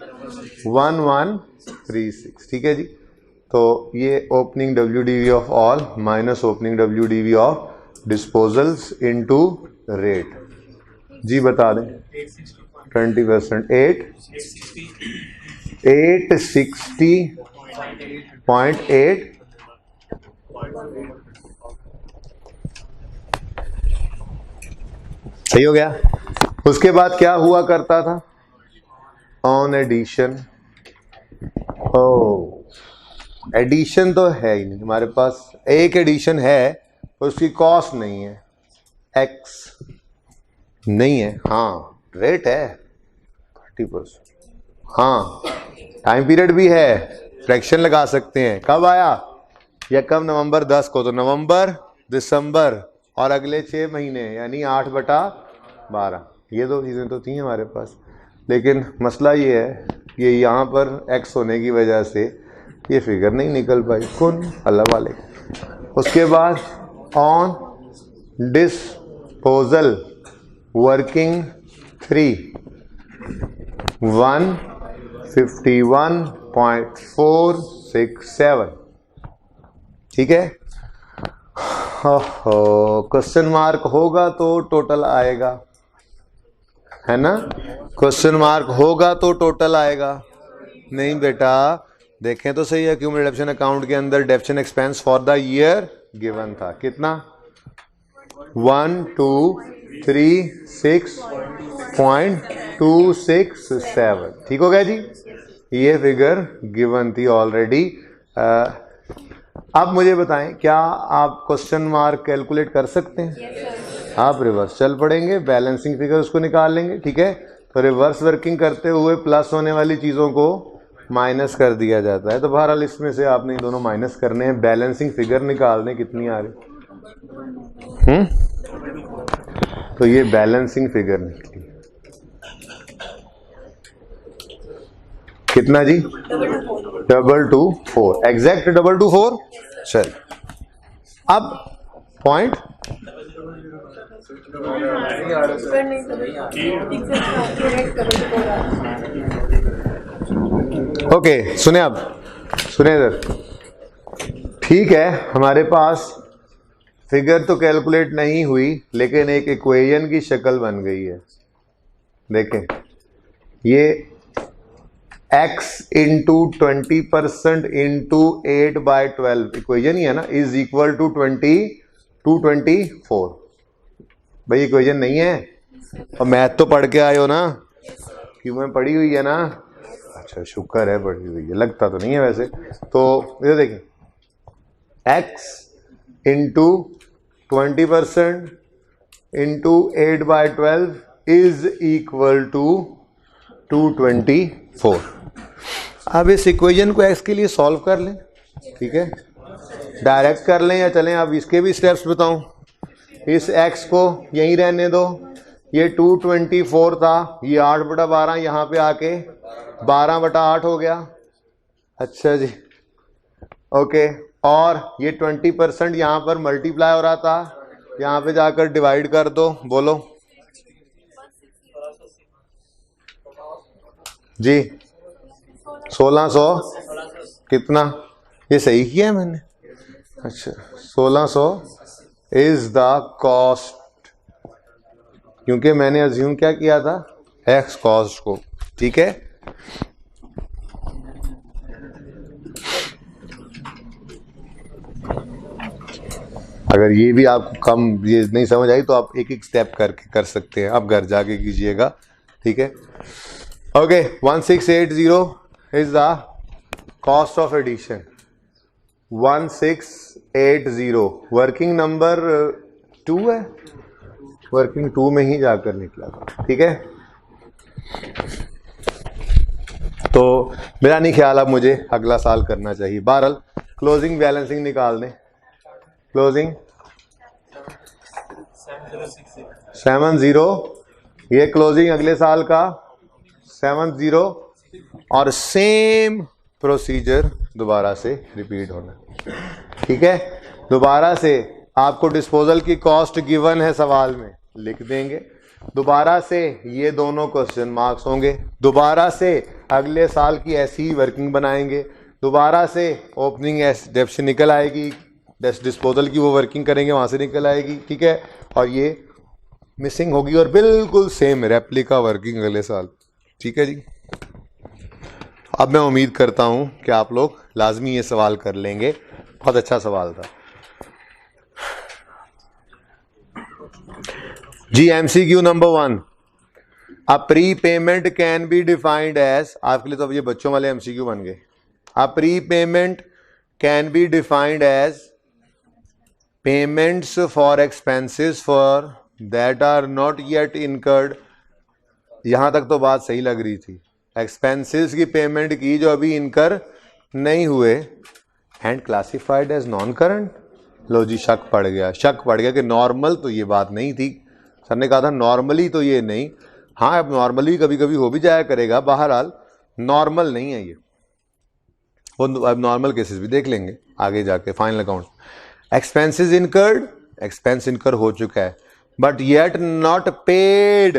1136। ठीक है जी, तो ये opening WDV of all minus opening WDV of disposals into rate. जी बता दें 20%, 860.8 सही हो गया। उसके बाद क्या हुआ करता था, ऑन एडिशन। एडिशन तो है ही नहीं हमारे पास, एक एडिशन है और उसकी कॉस्ट नहीं है, एक्स नहीं है, हाँ रेट है 30%। हाँ, टाइम पीरियड भी है, फ्रैक्शन लगा सकते हैं। कब आया? यह कब? नवंबर 10 को। तो नवंबर, दिसंबर और अगले 6 महीने यानी 8/12। ये दो चीज़ें तो थी हमारे पास, लेकिन मसला ये है कि यहाँ पर एक्स होने की वजह से ये फिगर नहीं निकल पाई। कौन? अल्लाह वाले। उसके बाद ऑन डिस्पोजल वर्किंग 3 151.467। ठीक है। क्वेश्चन मार्क होगा तो टोटल आएगा, है ना? क्वेश्चन मार्क होगा तो टोटल आएगा। नहीं बेटा, देखें तो सही है, क्यूमुलेटिव डेफिशिएंट अकाउंट के अंदर deficient expense for the year given था कितना? 1236.267। ठीक हो गया जी। ये फिगर गिवन थी ऑलरेडी। अब मुझे बताएं, क्या आप क्वेश्चन मार्क कैलकुलेट कर सकते हैं? आप रिवर्स चल पड़ेंगे, बैलेंसिंग फिगर उसको निकाल लेंगे। ठीक है, तो रिवर्स वर्किंग करते हुए प्लस होने वाली चीज़ों को माइनस कर दिया जाता है। तो बहरहाल इसमें से आपने दोनों माइनस करने हैं, बैलेंसिंग फिगर निकालने कितनी आ रही। तो ये बैलेंसिंग फिगर निकली कितना जी? 224, एग्जैक्ट 224। चल अब पॉइंट ओके, सुने अब, सुने इधर। ठीक है, हमारे पास फिगर तो कैलकुलेट नहीं हुई, लेकिन एक इक्वेशन की शक्ल बन गई है। देखें, ये x इंटू 20% इंटू 8/12 इक्वेशन ही है ना, इज इक्वल टू 224। भाई इक्वेशन नहीं है? और मैथ तो पढ़ के आए हो ना, क्यों में पढ़ी हुई है ना? अच्छा, शुक्र है पढ़ी हुई है, लगता तो नहीं है वैसे। तो ये देखिए, x into 20% into 8/12 is equal to 224। अब इस इक्वेशन को x के लिए सॉल्व कर लें। ठीक है, डायरेक्ट कर लें या चलें, अब इसके भी स्टेप्स बताऊं। इस x को यहीं रहने दो, ये 224 था, ये 8/12 यहाँ पे आके 12/8 हो गया। अच्छा जी, ओके। और ये 20% यहाँ पर मल्टीप्लाई हो रहा था, यहाँ पे जाकर डिवाइड कर दो। बोलो जी, 1600 कितना? ये सही किया है मैंने? अच्छा, 1600 इज द कॉस्ट, क्योंकि मैंने अज्यूम क्या किया था? एक्स कॉस्ट को। ठीक है, अगर ये भी आपको कम ये नहीं समझ आई तो आप एक एक स्टेप करके कर सकते हैं, आप घर जाके कीजिएगा। ठीक है, okay. 1680 is the cost of addition. 1680 working number 2 है, वर्किंग 2 में ही जाकर निकला था। ठीक है, तो मेरा नहीं ख्याल अब मुझे अगला साल करना चाहिए। बहरहाल क्लोजिंग बैलेंसिंग निकाल दें। क्लोजिंग 70, ये क्लोजिंग अगले साल का 70, और सेम प्रोसीजर दोबारा से रिपीट होना। ठीक है, दोबारा से आपको डिस्पोजल की कॉस्ट गिवन है सवाल में, लिख देंगे। दोबारा से ये दोनों क्वेश्चन मार्क्स होंगे। दोबारा से अगले साल की ऐसी ही वर्किंग बनाएंगे। दोबारा से ओपनिंग डेप्थ से निकल आएगी, डिस्पोजल की वो वर्किंग करेंगे, वहाँ से निकल आएगी। ठीक है, और ये मिसिंग होगी और बिल्कुल सेम रेप्लिका वर्किंग अगले साल। ठीक है जी, अब मैं उम्मीद करता हूँ कि आप लोग लाजमी ये सवाल कर लेंगे। बहुत अच्छा सवाल था जी। MCQ number 1, a prepayment can be defined as, आपके लिए तो अब ये बच्चों वाले MCQ बन गए। A prepayment can be defined as payments for expenses for that are not yet incurred. यहां तक तो बात सही लग रही थी, एक्सपेंसेस की पेमेंट की जो अभी इनकर नहीं हुए, and classified as non current. लो जी, शक पड़ गया कि नॉर्मल तो ये बात नहीं थी। सर ने कहा था नॉर्मली तो ये नहीं, हाँ अब नॉर्मली कभी कभी हो भी जाया करेगा, बहरहाल नॉर्मल नहीं है ये। वो अब नॉर्मल केसेस भी देख लेंगे आगे जाके final account. Expenses incurred, expense इनकर हो चुका है, बट येट नॉट पेड,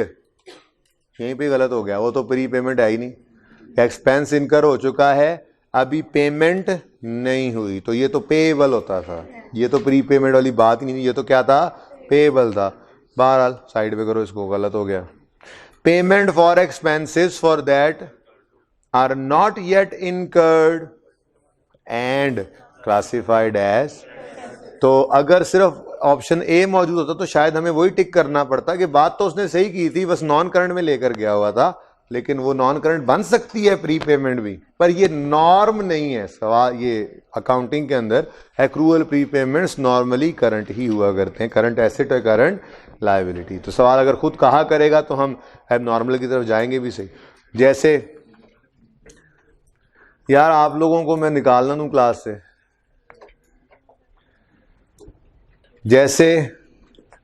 यहीं पे गलत हो गया, वो तो प्री पेमेंट है ही नहीं। एक्सपेंस इनकर हो चुका है, अभी पेमेंट नहीं हुई, तो ये तो पेएबल होता था, ये तो प्री पेमेंट वाली बात ही नहीं, ये तो क्या था, पेएबल था। बहरहाल साइड पे करो इसको, गलत हो गया। Payment for expenses for that are not yet incurred and classified as, तो अगर सिर्फ ऑप्शन ए मौजूद होता तो शायद हमें वही टिक करना पड़ता कि बात तो उसने सही की थी, बस नॉन करंट में लेकर गया हुआ था, लेकिन वो नॉन करंट बन सकती है प्री पेमेंट भी, पर ये नॉर्म नहीं है। सवाल ये अकाउंटिंग के अंदर accrual prepayments normally current ही हुआ करते हैं, करंट एसेट और करंट लायबिलिटी। तो सवाल अगर खुद कहा करेगा तो हम एब नॉर्मल की तरफ जाएंगे भी सही। जैसे यार आप लोगों को मैं निकालना दूं क्लास से,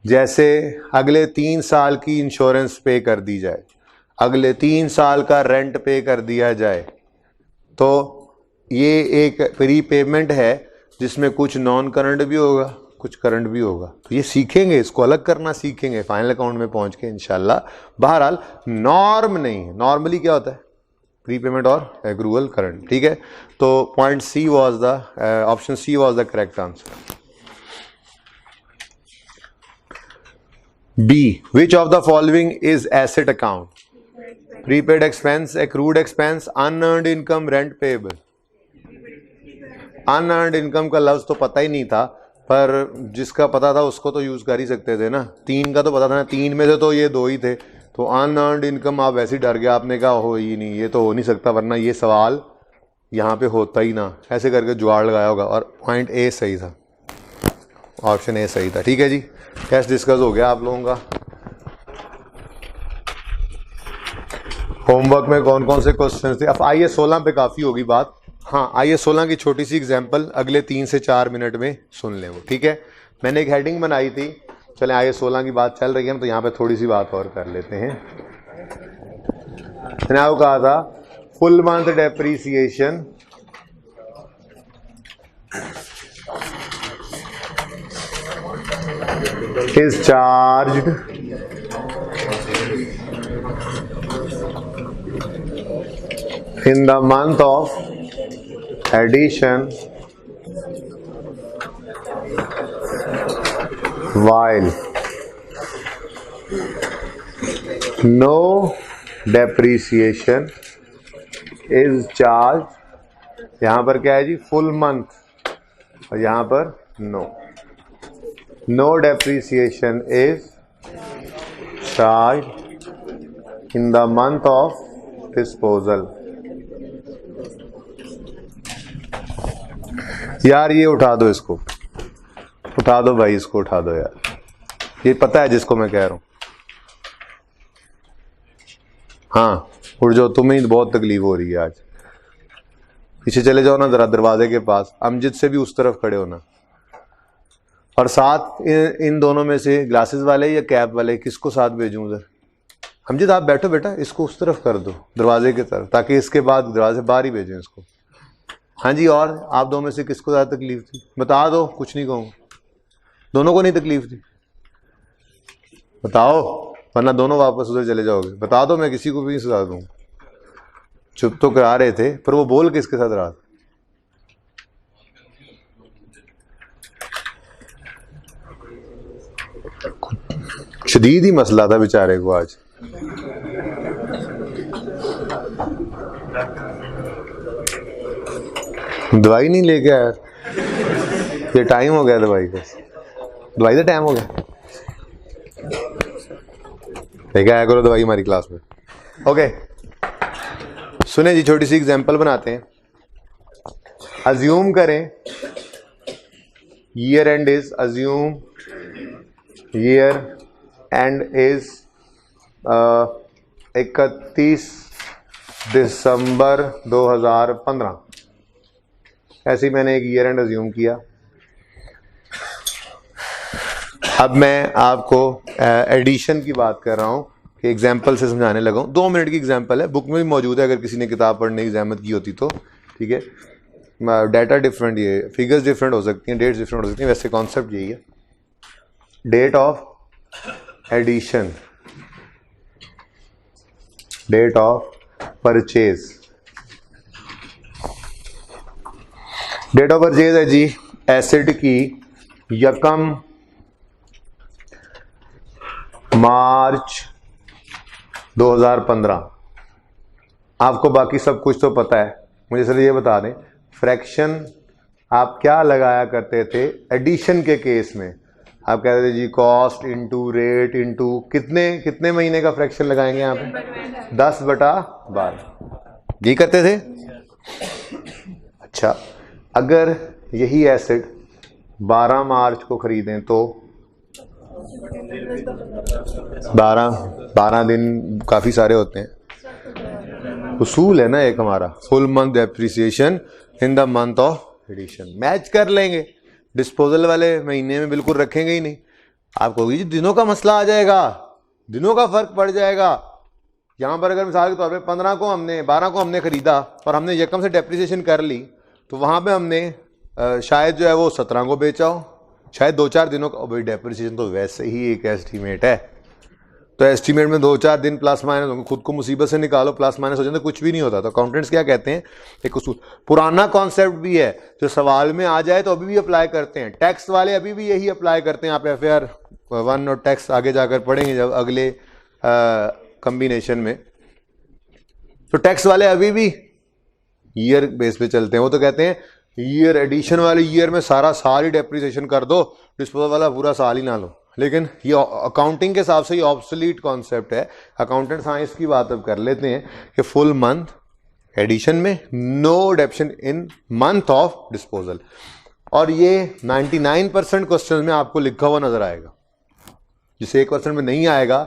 जैसे अगले 3 साल की इंश्योरेंस पे कर दी जाए, अगले 3 साल का रेंट पे कर दिया जाए, तो ये एक प्री पेमेंट है जिसमें कुछ नॉन करंट भी होगा, कुछ करंट भी होगा। तो ये सीखेंगे, इसको अलग करना सीखेंगे फाइनल अकाउंट में पहुंच के इंशाल्लाह। बहरहाल नॉर्म नहीं है, नॉर्मली क्या होता है, प्री पेमेंट और एक्रूअल करंट। ठीक है, तो point C was the option C was the correct answer. B, which of the following is asset account? Prepaid expense, accrued expense, unearned income, rent payable. Unearned income का लफ्ज तो पता ही नहीं था, पर जिसका पता था उसको तो यूज कर ही सकते थे ना। 3 का तो पता था ना, 3 में से तो ये 2 ही थे, तो अनअर्न्ड इनकम आप वैसे ही डर गया, आपने कहा हो ही नहीं, ये तो हो नहीं सकता, वरना ये सवाल यहाँ पे होता ही ना। ऐसे करके जुगाड़ लगाया होगा, और पॉइंट ए सही था, ऑप्शन ए सही था। ठीक है जी, टेस्ट डिस्कस हो गया आप लोगों का। होमवर्क में कौन कौन से क्वेश्चन थे? अब आइए 16 पे काफ़ी होगी बात। हाँ, आइए 16 की छोटी सी एग्जांपल अगले 3 से 4 मिनट में सुन लें वो। ठीक है, मैंने एक हेडिंग बनाई थी, चलें आइए 16 की बात चल रही है तो यहाँ पे थोड़ी सी बात और कर लेते हैं। मैंने आपको कहा था full month depreciation is charged in the month of addition while no depreciation is charged। यहाँ पर क्या है जी, फुल मंथ, और यहाँ पर no depreciation is charged in the month of disposal। यार ये उठा दो, इसको उठा दो भाई, इसको उठा दो यार, ये पता है जिसको मैं कह रहा हूं। हाँ उठ जाओ, तुम्हें ही बहुत तकलीफ हो रही है आज। पीछे चले जाओ ना जरा दरवाजे के पास, अमजद से भी उस तरफ खड़े होना, और साथ इन दोनों में से ग्लासेस वाले या कैप वाले किसको साथ भेजूं उधर? अमजद आप बैठो बेटा, इसको उस तरफ कर दो दरवाजे की तरफ, ताकि इसके बाद दरवाजे से बाहर ही भेजें इसको। हाँ जी, और आप दो में से किसको ज़्यादा तकलीफ थी? बता दो, कुछ नहीं कहूँ। दोनों को नहीं तकलीफ थी? बताओ, वरना दोनों वापस उधर चले जाओगे। बता दो, मैं किसी को भी नहीं सजा दूँ। चुप तो करा रहे थे, पर वो बोल किसके साथ रहा था? शदीद ही मसला था बेचारे को आज। दवाई नहीं लेके आया, ये टाइम हो गया दवाई का, दवाई का टाइम हो गया। लेके आया करो दवाई हमारी क्लास में। ओके, सुने जी, छोटी सी एग्जांपल बनाते हैं। अज्यूम करें year and is, assume year and is 31 दिसंबर 2015, ऐसे ही मैंने एक ईयर एंड अज्यूम किया। अब मैं आपको एडिशन की बात कर रहा हूँ कि एग्जाम्पल से समझाने लगा हूँ। 2 मिनट की एग्जाम्पल है, बुक में भी मौजूद है अगर किसी ने किताब पढ़ने की ज़हमत की होती तो, ठीक है। डाटा डिफरेंट, ये फिगर्स डिफरेंट हो सकती हैं, डेट्स डिफरेंट हो सकती हैं, वैसे कॉन्सेप्ट यही है। Date of addition, date of purchase. Date of purchase है जी एसिड की 1 मार्च 2015। आपको बाकी सब कुछ तो पता है, मुझे सिर्फ ये बता दें फ्रैक्शन आप क्या लगाया करते थे एडिशन के केस में। आप कहते थे जी कॉस्ट इंटू रेट इंटू कितने महीने का फ्रैक्शन लगाएंगे यहाँ पे 10/12, यही करते थे। अच्छा, अगर यही एसिड 12 मार्च को खरीदें तो 12 दिन काफी सारे होते हैं। उसूल है ना एक हमारा, full month depreciation in the month of addition. Match कर लेंगे, डिस्पोजल वाले महीने में बिल्कुल रखेंगे ही नहीं। आप कहोगे जी दिनों का मसला आ जाएगा, दिनों का फर्क पड़ जाएगा। यहाँ पर अगर मिसाल के तौर पे 15 को हमने 12 को हमने खरीदा और हमने यकम से डेप्रिसिएशन कर ली, तो वहाँ पे हमने शायद जो है वो 17 को बेचा हो, शायद 2-4 दिनों का। भाई डेप्रिसिएशन तो वैसे ही एक एस्टीमेट है, तो एस्टीमेट में 2-4 दिन प्लस माइनस होंगे, खुद को मुसीबत से निकालो, प्लस माइनस हो जाए तो कुछ भी नहीं होता। तो अकाउंटेंट्स क्या कहते हैं, एक उसूल पुराना कॉन्सेप्ट भी है जो सवाल में आ जाए तो अभी भी अप्लाई करते हैं। टैक्स वाले अभी भी यही अप्लाई करते हैं। आप FAR 1 और टैक्स आगे जाकर पढ़ेंगे जब अगले कम्बिनेशन में। तो टैक्स वाले अभी भी ईयर बेस पे चलते हैं। वो तो कहते हैं ईयर एडिशन वाले ईयर में सारा साल ही डेप्रिसिएशन कर दो, डिस्पोजल वाला पूरा साल ही ना लो। लेकिन ये अकाउंटिंग के हिसाब से ये ऑब्सोलीट कॉन्सेप्ट है। अकाउंटेंट साइंस की बात अब कर लेते हैं कि फुल मंथ एडिशन में no depreciation in month of disposal. और ये 99% क्वेश्चन में आपको लिखा हुआ नजर आएगा। जिसे 1% में नहीं आएगा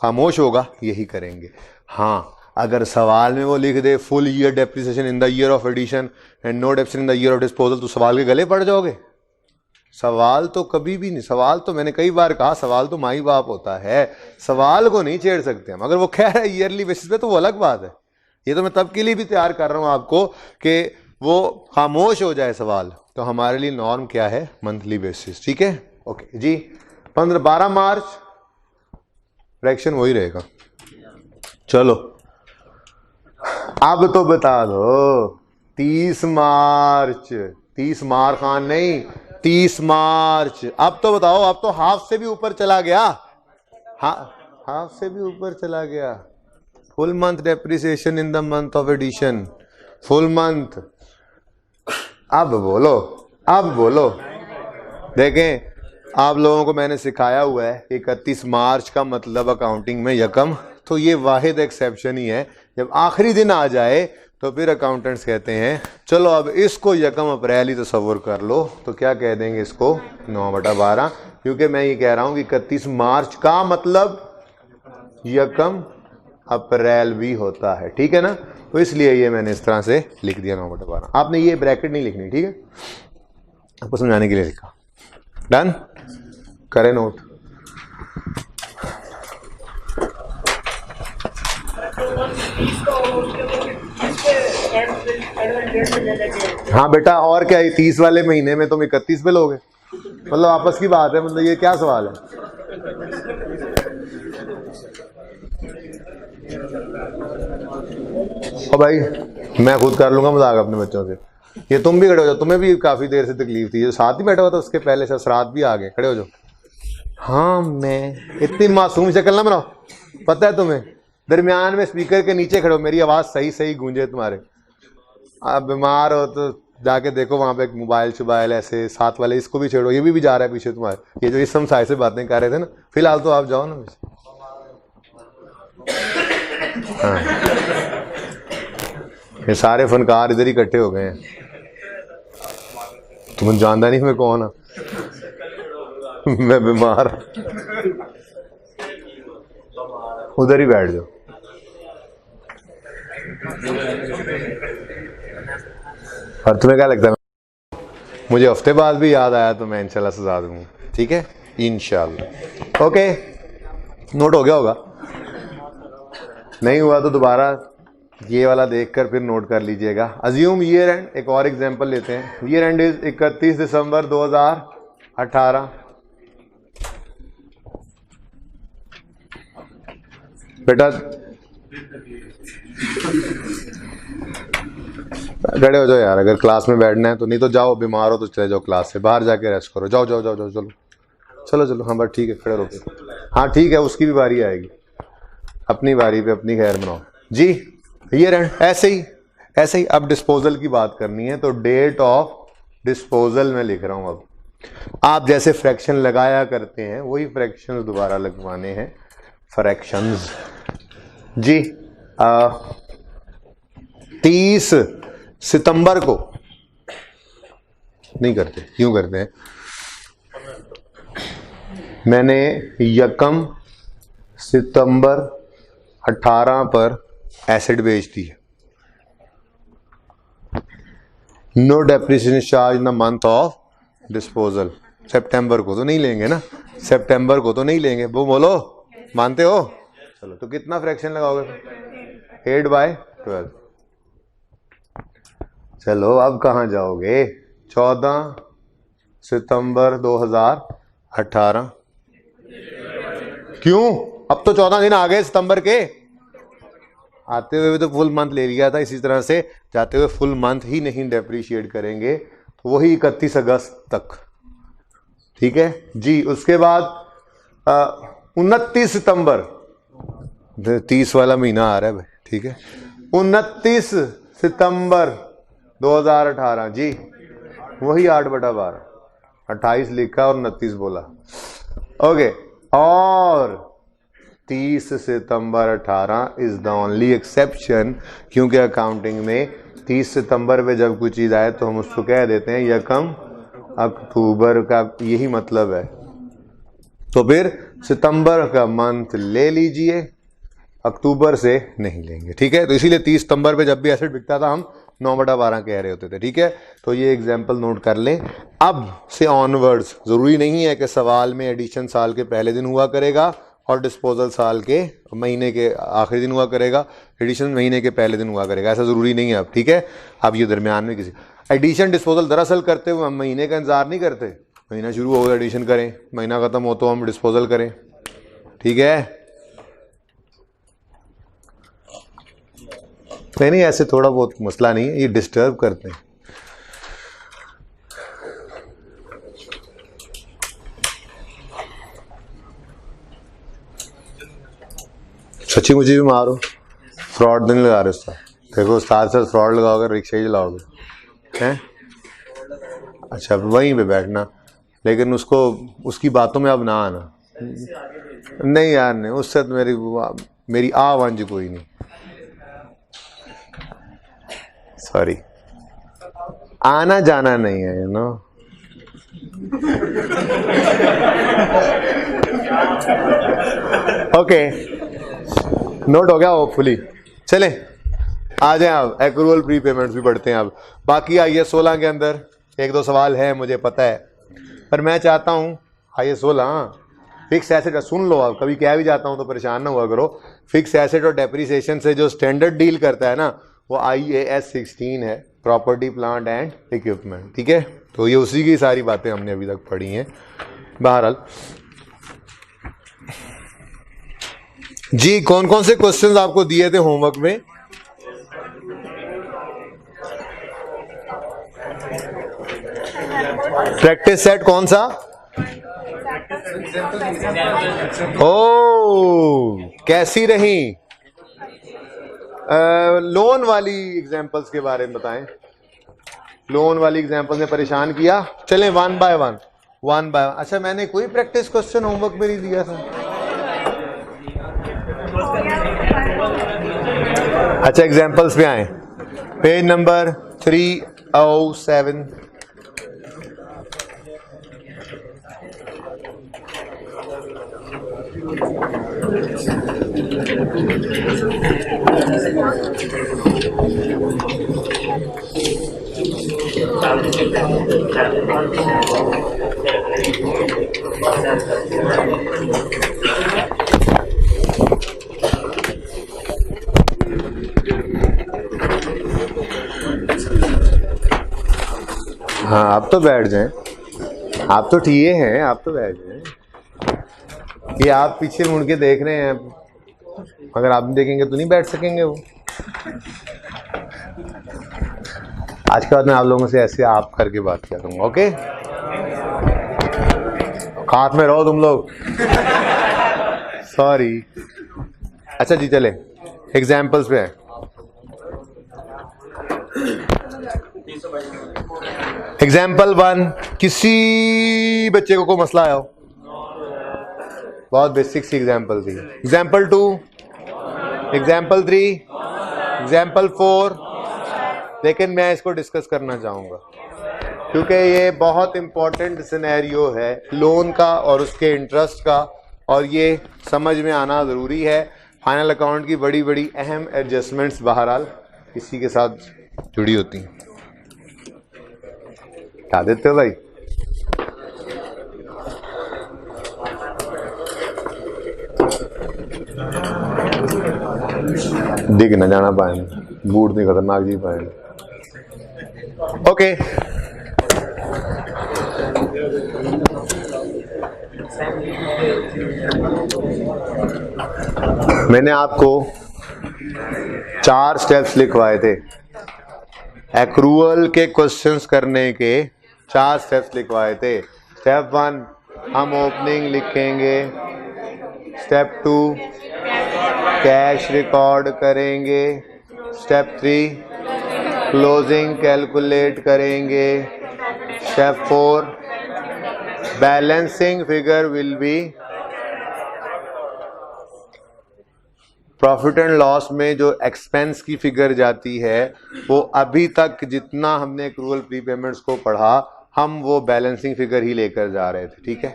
खामोश होगा, यही करेंगे। हाँ, अगर सवाल में वो लिख दे full year depreciation in the year of addition and no depreciation in the year of disposal, तो सवाल के गले पड़ जाओगे। सवाल तो कभी भी नहीं, सवाल तो मैंने कई बार कहा, सवाल तो माई बाप होता है, सवाल को नहीं छेड़ सकते हम। अगर वो कह रहा है ईयरली बेसिस पे तो वो अलग बात है। ये तो मैं तब के लिए भी तैयार कर रहा हूं आपको कि वो खामोश हो जाए सवाल। तो हमारे लिए नॉर्म क्या है, मंथली बेसिस, ठीक है। ओके जी, 12 मार्च फ्रैक्शन वही रहेगा। चलो अब तो बता दो 30 मार्च, 30 मार खान नहीं 30 मार्च। अब तो बताओ, अब तो हाफ से भी ऊपर चला गया, हाफ से भी ऊपर चला गया। Full month depreciation in the month of addition, full month. अब बोलो, अब बोलो। देखें, आप लोगों को मैंने सिखाया हुआ है 31 मार्च का मतलब अकाउंटिंग में यकम, तो ये वाहिद एक्सेप्शन ही है। जब आखिरी दिन आ जाए तो फिर अकाउंटेंट्स कहते हैं चलो अब इसको यकम अप्रैल ही तस्वर कर लो, तो क्या कह देंगे इसको 9/12, क्योंकि मैं ये कह रहा हूं कि 31 मार्च का मतलब यकम अप्रैल भी होता है, ठीक है ना। तो इसलिए ये मैंने इस तरह से लिख दिया 9/12। आपने ये ब्रैकेट नहीं लिखनी, ठीक है, आपको समझाने के लिए लिखा। डन, करें नोट। हाँ बेटा, और क्या, 30 वाले महीने में तुम 31 पे लोगे, मतलब आपस की बात है, मतलब ये क्या सवाल है। और भाई मैं खुद कर लूंगा मजाक अपने बच्चों से, ये तुम भी खड़े हो जाओ, तुम्हें भी काफी देर से तकलीफ थी, जो साथ ही बैठा हुआ था उसके पहले से सरात भी आ गए, खड़े हो जाओ। हाँ, मैं इतनी मासूम शक्ल ना बनाओ, पता है तुम्हें, दरमियान में स्पीकर के नीचे खड़े हो, मेरी आवाज सही सही गूंजे तुम्हारे। आप बीमार हो तो जाके देखो वहां पे एक मोबाइल शोबाइल ऐसे साथ वाले, इसको भी छेड़ो, ये भी जा रहा है पीछे तुम्हारे, ये जो इस समसाय से बातें कर रहे थे ना। फिलहाल तो आप जाओ ना। हाँ, ये सारे फनकार इधर ही इकट्ठे हो गए हैं, तुम्हें जानता नहीं मैं कौन हूं। मैं बीमार, उधर ही बैठ जाओ। और तुम्हें क्या लगता है मुझे हफ्ते बाद भी याद आया तो मैं इंशाल्लाह सजा दूंगा, ठीक है, इंशाल्लाह। ओके, नोट हो गया होगा, नहीं हुआ तो दोबारा ये वाला देखकर फिर नोट कर लीजिएगा। अज्यूम ईयर एंड, एक और एग्जांपल लेते हैं। ईयर एंड इज 31 दिसंबर 2018। बेटा खड़े हो जाओ यार, अगर क्लास में बैठना है तो, नहीं तो जाओ, बीमार हो तो चले जाओ क्लास से, बाहर जाके रेस्ट करो, जाओ जाओ जाओ जाओ, चलो चलो चलो, हाँ बस ठीक है, खड़े रहो। हाँ ठीक है, उसकी भी बारी आएगी, अपनी बारी पे अपनी खैर मनाओ जी। ईयर एंड ऐसे ही। अब डिस्पोजल की बात करनी है तो डेट ऑफ डिस्पोजल में लिख रहा हूं। अब आप जैसे फ्रैक्शन लगाया करते हैं वही फ्रैक्शंस दोबारा लगवाने हैं, फ्रैक्शंस जी। 30 सितंबर को नहीं करते, क्यों करते हैं? मैंने 1 सितंबर 18 पर एसिड बेच दी है। No depreciation charge in the month of disposal. सितंबर को तो नहीं लेंगे ना, सितंबर को तो नहीं लेंगे, वो बोलो, मानते हो? चलो, तो कितना फ्रैक्शन लगाओगे? 8/12। चलो अब कहाँ जाओगे? 14 सितंबर 2018। क्यों? अब तो 14 दिन आ गए सितंबर के। आते हुए भी तो फुल मंथ ले लिया था, इसी तरह से जाते हुए फुल मंथ ही नहीं डेप्रीशिएट करेंगे, तो वही 31 अगस्त तक, ठीक है जी। उसके बाद 29 सितंबर, 30 वाला महीना आ रहा है भाई, ठीक है। 29 सितंबर 2018 जी, वही 8/12, 28 लिखा और 29 बोला, ओके। और 30 सितंबर 18 इज द ओनली एक्सेप्शन, क्योंकि अकाउंटिंग में 30 सितंबर पे जब कोई चीज आए तो हम उसको कह देते हैं 1 अक्टूबर का, यही मतलब है। तो फिर सितंबर का मंथ ले लीजिए, अक्टूबर से नहीं लेंगे, ठीक है। तो इसीलिए 30 सितंबर पे जब भी एसिड बिकता था हम 9/12 कह रहे होते थे, ठीक है। तो ये एग्जाम्पल नोट कर लें। अब से ऑनवर्ड्स जरूरी नहीं है कि सवाल में एडिशन साल के पहले दिन हुआ करेगा और डिस्पोजल साल के महीने के आखिरी दिन हुआ करेगा, एडिशन महीने के पहले दिन हुआ करेगा, ऐसा ज़रूरी नहीं है अब, ठीक है। अब ये दरमियान में किसी एडिशन डिस्पोजल दरअसल करते हुए हम महीने का इंतजार नहीं करते, महीना शुरू हो गया एडिशन करें, महीना ख़त्म हो तो हम डिस्पोजल करें, ठीक है। नहीं, ऐसे थोड़ा बहुत मसला नहीं है, ये डिस्टर्ब करते हैं। सच्ची मुझे भी मारो, फ्रॉड नहीं लगा रहे उसका, देखो साथ साथ फ्रॉड लगाओगे, रिक्शा ही चलाओगे हैं। अच्छा, वहीं पे बैठना, लेकिन उसको उसकी बातों में अब ना आना। नहीं यार नहीं, उससे तो मेरी आवाज़ कोई नहीं, सॉरी, आना जाना नहीं है, यू नो। ओके, नोट हो गया होपफुली। चलें आ जाएं, अब एक्रूअल प्री पेमेंट्स भी पढ़ते हैं। अब बाकी आइए 16 के अंदर 1-2 सवाल है मुझे पता है, पर मैं चाहता हूँ आइए 16 फिक्स एसेट, सुन लो, अब कभी कह भी जाता हूँ तो परेशान ना हुआ करो। फिक्स एसेट और डेप्रिसिएशन से जो स्टैंडर्ड डील करता है ना, वो IAS 16 है, प्रॉपर्टी प्लांट एंड इक्विपमेंट, ठीक है। तो ये उसी की सारी बातें हमने अभी तक पढ़ी हैं। बहरहाल जी, कौन कौन से क्वेश्चंस आपको दिए थे होमवर्क में? प्रैक्टिस सेट कौन सा? ओ, कैसी रही? लोन वाली एग्जांपल्स के बारे में बताएं। लोन वाली एग्जांपल्स ने परेशान किया। चलें 1 बाय 1। अच्छा, मैंने कोई प्रैक्टिस क्वेश्चन होमवर्क में नहीं दिया था। अच्छा, एग्जांपल्स पे आए, पेज नंबर 307। हाँ आप तो बैठ जाएं, आप तो ठीक हैं, आप तो बैठ जाएं। ये आप पीछे मुड़ के देख रहे हैं, अगर आप देखेंगे तो नहीं बैठ सकेंगे वो। आज के बाद मैं आप लोगों से ऐसे आप करके बात किया करूँगा, ओके? हाथ में रहो तुम लोग। सॉरी। अच्छा जी चले एग्जाम्पल्स पे है। एग्जाम्पल 1, किसी बच्चे को कोई मसला आया हो, बहुत बेसिक सी एग्जाम्पल थी। एग्जाम्पल 2, एग्जाम्पल 3, एग्जाम्पल 4, लेकिन मैं इसको डिस्कस करना चाहूंगा क्योंकि ये बहुत इंपॉर्टेंट सिनेरियो है लोन का और उसके इंटरेस्ट का, और ये समझ में आना ज़रूरी है। फाइनल अकाउंट की बड़ी बड़ी अहम एडजस्टमेंट्स बहरहाल इसी के साथ जुड़ी होती हैं। क्या देते हो भाई? दिख न जाना पाए, बूट नहीं खतरनाक जी पाए। ओके मैंने आपको 4 स्टेप्स लिखवाए थे एक्रूअल के क्वेश्चंस करने के। 4 स्टेप्स लिखवाए थे। स्टेप 1 हम ओपनिंग लिखेंगे, स्टेप 2 कैश रिकॉर्ड करेंगे, स्टेप 3 क्लोजिंग कैलकुलेट करेंगे, step 4 balancing figure will be, profit and loss में जो एक्सपेंस की फिगर जाती है वो अभी तक जितना हमने एक्रूअल प्रीपेमेंट्स को पढ़ा हम वो बैलेंसिंग फिगर ही लेकर जा रहे थे, ठीक है?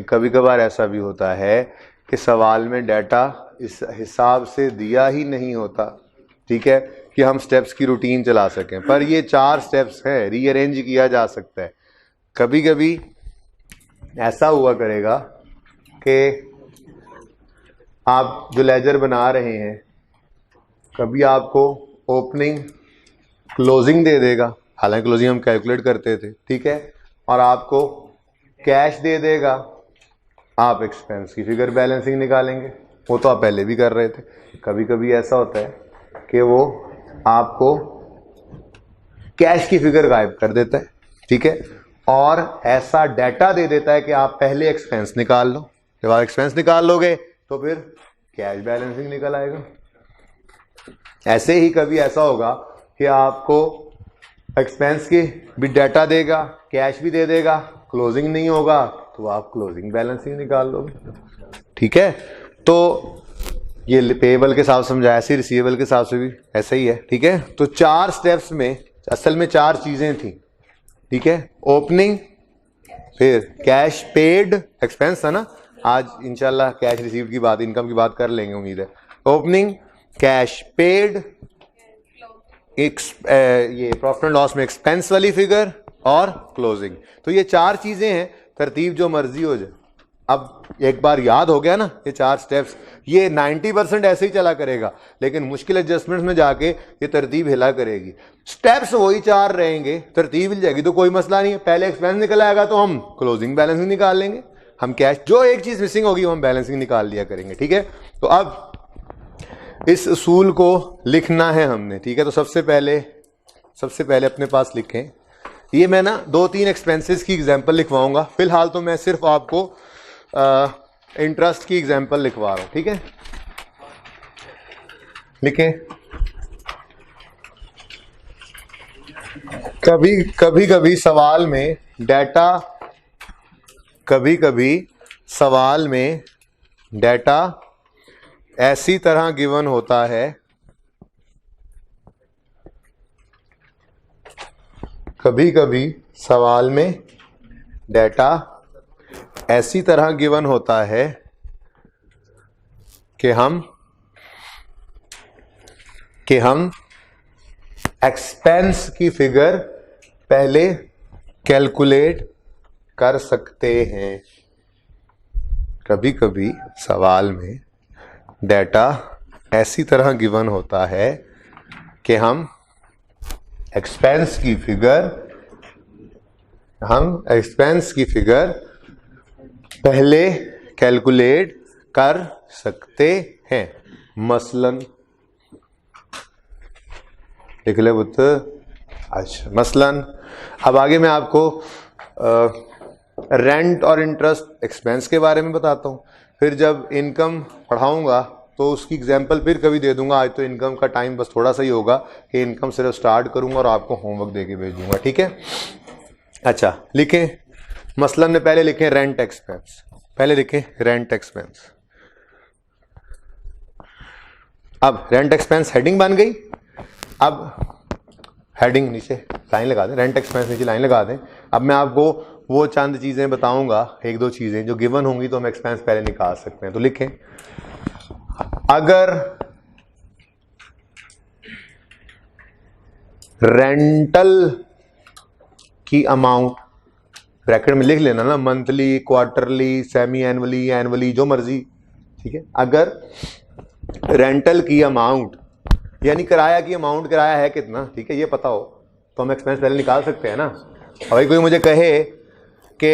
कभी कभार ऐसा भी होता है कि सवाल में डाटा इस हिसाब से दिया ही नहीं होता, ठीक है, कि हम स्टेप्स की रूटीन चला सकें, पर ये 4 स्टेप्स हैं, रीअरेंज किया जा सकता है। कभी कभी ऐसा हुआ करेगा कि आप जो लेजर बना रहे हैं कभी आपको ओपनिंग क्लोजिंग दे देगा, हालांकि क्लोजिंग हम कैलकुलेट करते थे, ठीक है, और आपको कैश दे देगा, आप एक्सपेंस की फिगर बैलेंसिंग निकालेंगे, वो तो आप पहले भी कर रहे थे। कभी कभी ऐसा होता है कि वो आपको कैश की फिगर गायब कर देता है, ठीक है, और ऐसा डाटा दे देता है कि आप पहले एक्सपेंस निकाल लो, जब आप एक्सपेंस निकाल लोगे तो फिर कैश बैलेंसिंग निकल आएगा। ऐसे ही कभी ऐसा होगा कि आपको एक्सपेंस की भी डाटा देगा, कैश भी दे देगा, क्लोजिंग नहीं होगा तो आप क्लोजिंग बैलेंसिंग निकाल लोगे, ठीक है? तो ये पेएबल के हिसाब से समझाया, ऐसे रिसीवेबल के हिसाब से भी ऐसा ही है, ठीक है? तो 4 स्टेप्स में असल में 4 चीजें थी, ठीक है? ओपनिंग, फिर कैश पेड, एक्सपेंस था ना, आज इंशाल्लाह कैश रिसीव की बात, इनकम की बात कर लेंगे उम्मीद है। ओपनिंग, कैश पेड, ये प्रॉफिट एंड लॉस में एक्सपेंस वाली फिगर, और क्लोजिंग। तो ये 4 चीजें हैं, तरतीब जो मर्जी हो जाए। अब एक बार याद हो गया ना ये 4 स्टेप्स, ये 90% ऐसे ही चला करेगा, लेकिन मुश्किल एडजस्टमेंट्स में जाके ये तरतीब हिला करेगी। स्टेप्स वही 4 रहेंगे, तरतीब हिल जाएगी तो कोई मसला नहीं है। पहले एक्सपेंस निकल आएगा तो हम क्लोजिंग बैलेंसिंग निकाल लेंगे, हम कैश, जो एक चीज मिसिंग होगी वो हम बैलेंसिंग निकाल लिया करेंगे, ठीक है? तो अब इस उसूल को लिखना है हमने, ठीक है? तो सबसे पहले अपने पास लिखें, ये मैं ना 2-3 एक्सपेंसेस की एग्जांपल लिखवाऊंगा, फिलहाल तो मैं सिर्फ आपको इंटरेस्ट की एग्जांपल लिखवा रहा हूं, ठीक है? लिखें। कभी सवाल में डाटा, ऐसी तरह गिवन होता है, कभी सवाल में डेटा ऐसी तरह गिवन होता है कि हम एक्सपेंस की फिगर पहले कैलकुलेट कर सकते हैं। कभी कभी सवाल में डेटा ऐसी तरह गिवन होता है कि हम एक्सपेंस की फिगर पहले कैलकुलेट कर सकते हैं। मसलन लिख ले पुत्र। अच्छा, मसलन अब आगे मैं आपको रेंट और इंटरेस्ट एक्सपेंस के बारे में बताता हूँ। फिर जब इनकम पढ़ाऊंगा तो उसकी एग्जांपल फिर कभी दे दूंगा। आज तो इनकम का टाइम बस थोड़ा सा ही होगा कि इनकम सिर्फ स्टार्ट करूंगा और आपको होमवर्क दे के भेज दूंगा, ठीक है। अच्छा, लिखें मसलन में पहले लिखें रेंट एक्सपेंस। अब रेंट एक्सपेंस हेडिंग बन गई। अब हेडिंग नीचे लाइन लगा दें, रेंट एक्सपेंस नीचे लाइन लगा दें। अब मैं आपको वो चंद चीजें बताऊंगा, एक दो चीजें जो गिवन होंगी तो हम एक्सपेंस पहले निकाल सकते हैं। तो लिखें, अगर रेंटल की अमाउंट, ब्रैकेट में लिख लेना ना, monthly, quarterly, semi annually, annually, जो मर्जी, ठीक है। अगर रेंटल की अमाउंट यानी किराया की अमाउंट, किराया है कितना, ठीक है, ये पता हो तो हम एक्सपेंस पहले निकाल सकते हैं ना। और भाई कोई मुझे कहे कि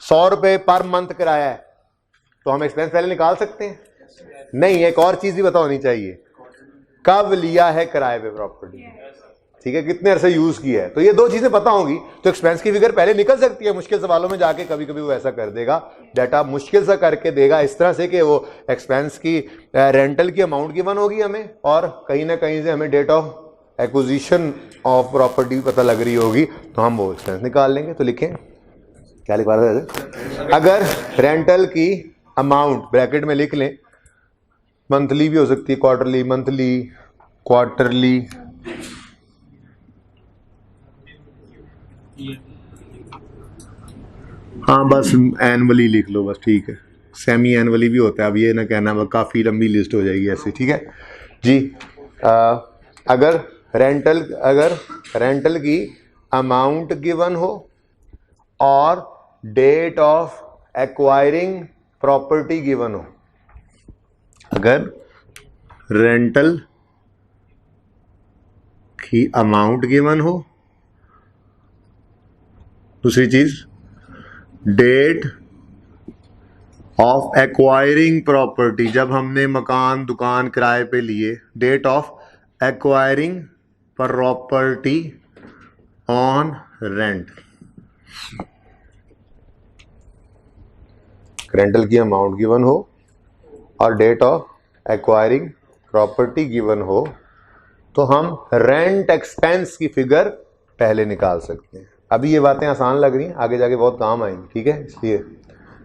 100 रुपये पर मंथ किराया है तो हम एक्सपेंस पहले निकाल सकते हैं? नहीं, एक और चीज भी पता होनी चाहिए, कब लिया है किराए पे प्रॉपर्टी, ठीक है, कितने अरसे यूज किया है। तो ये दो चीजें पता होंगी तो एक्सपेंस की फिगर पहले निकल सकती है। मुश्किल सवालों में जाके कभी कभी वो ऐसा कर देगा, डाटा मुश्किल सा करके देगा इस तरह से कि वो एक्सपेंस की रेंटल की अमाउंट गिवन होगी हमें, और कहीं ना कहीं से हमें date of acquisition of property पता लग रही होगी, तो हम वो एक्सपेंस निकाल लेंगे। तो लिखें, क्या लिखवा रहे थे, अगर रेंटल की अमाउंट, ब्रैकेट में लिख लें, मंथली भी हो सकती है, क्वार्टरली, मंथली, क्वार्टरली, हाँ बस एनुअली लिख लो बस, ठीक है। सेमी एनुअली भी होता है, अब ये ना कहना वो काफ़ी लंबी लिस्ट हो जाएगी ऐसे, ठीक है जी। अगर रेंटल की अमाउंट गिवन हो और date of acquiring property given हो, अगर रेंटल की अमाउंट गिवन हो, दूसरी चीज डेट ऑफ एक्वायरिंग प्रॉपर्टी, जब हमने मकान दुकान किराए पे लिए, date of acquiring property on rent, rental की अमाउंट गिवन हो और date of acquiring property given हो, तो हम रेंट एक्सपेंस की फिगर पहले निकाल सकते हैं। अभी ये बातें आसान लग रही हैं, आगे जाके बहुत काम आएंगी, ठीक है, इसलिए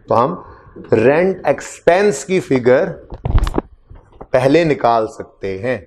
तो हम रेंट एक्सपेंस की फिगर पहले निकाल सकते हैं।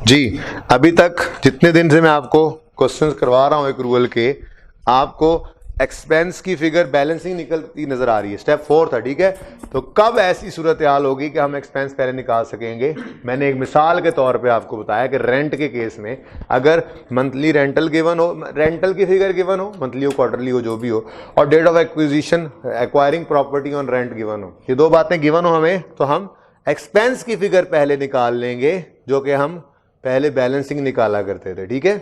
जी, अभी तक जितने दिन से मैं आपको क्वेश्चंस करवा रहा हूं एक रूल के, आपको एक्सपेंस की फिगर बैलेंसिंग निकलती नजर आ रही है। स्टेप 4 था, ठीक है। तो कब ऐसी सूरत हाल होगी कि हम एक्सपेंस पहले निकाल सकेंगे? मैंने एक मिसाल के तौर पे आपको बताया कि रेंट के केस में अगर मंथली रेंटल गिवन हो, रेंटल की फिगर गिवन हो, मंथली हो, क्वार्टरली हो, जो भी हो, और date of acquisition acquiring property on rent given हो, ये दो बातें गिवन हो हमें, तो हम एक्सपेंस की फिगर पहले निकाल लेंगे, जो कि हम पहले बैलेंसिंग निकाला करते थे, ठीक है।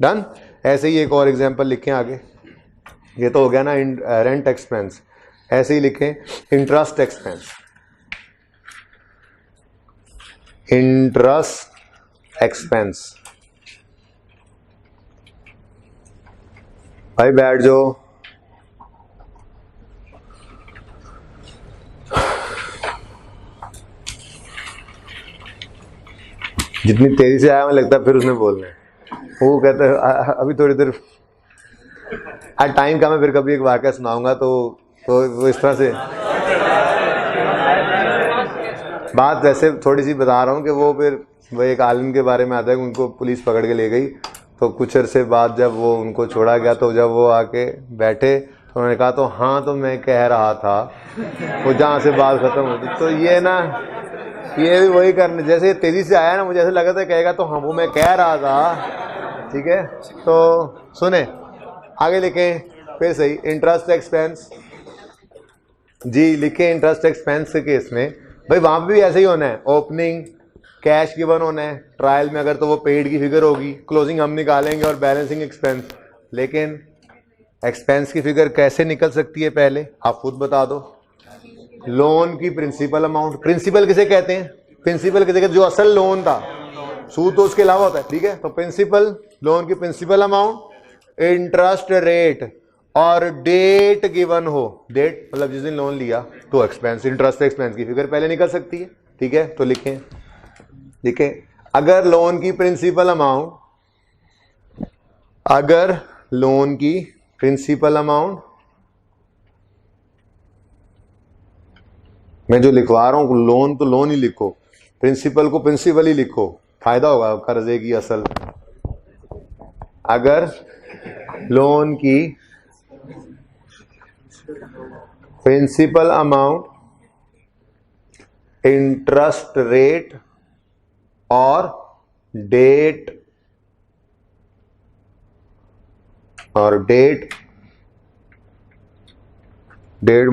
डन। ऐसे ही एक और एग्जांपल लिखें आगे, ये तो हो गया ना रेंट एक्सपेंस। ऐसे ही लिखें इंटरेस्ट एक्सपेंस, इंटरेस्ट एक्सपेंस। भाई बैठ जाओ। जितनी तेजी से आया मुझे लगता है फिर उसने बोलना है, वो कहता है अभी थोड़ी देर, आज टाइम कम है, फिर कभी एक वाकया सुनाऊंगा तो तो वो इस तरह से बात वैसे थोड़ी सी बता रहा हूँ कि वो एक आलिम के बारे में आता है, उनको पुलिस पकड़ के ले गई, तो कुछ अरसे बाद जब वो उनको छोड़ा गया तो जब वो आके बैठे तो उन्होंने कहा तो हाँ तो मैं कह रहा था, वो जहाँ से बात खत्म होती। तो ये ना ये भी वही करने, जैसे तेजी से आया ना, मुझे ऐसा लगा था कहेगा तो हाँ वो मैं कह रहा था, ठीक है। तो सुने आगे लिखें फिर सही, इंटरेस्ट एक्सपेंस जी लिखे। इंटरेस्ट एक्सपेंस के केस में भाई वहाँ पे भी ऐसे ही होना है, ओपनिंग कैश गिवन होना है, ट्रायल में अगर तो वो पेड की फिगर होगी, क्लोजिंग हम निकालेंगे और बैलेंसिंग एक्सपेंस। लेकिन एक्सपेंस की फिगर कैसे निकल सकती है पहले आप खुद बता दो। लोन की प्रिंसिपल अमाउंट, प्रिंसिपल किसे कहते हैं? प्रिंसिपल किसे कहते हैं? जो असल लोन था, सूद तो उसके अलावा होता है, ठीक है। तो प्रिंसिपल, लोन की प्रिंसिपल अमाउंट, इंटरेस्ट रेट और डेट गिवन हो, डेट मतलब जिस दिन लोन लिया, तो एक्सपेंस, इंटरेस्ट एक्सपेंस की फिगर पहले निकल सकती है, ठीक है। तो लिखें अगर लोन की प्रिंसिपल अमाउंट मैं जो लिखवा रहा हूं, लोन तो लोन ही लिखो, प्रिंसिपल को प्रिंसिपल ही लिखो, फायदा होगा कर्जे की असल। अगर लोन की प्रिंसिपल अमाउंट, इंटरेस्ट रेट और डेट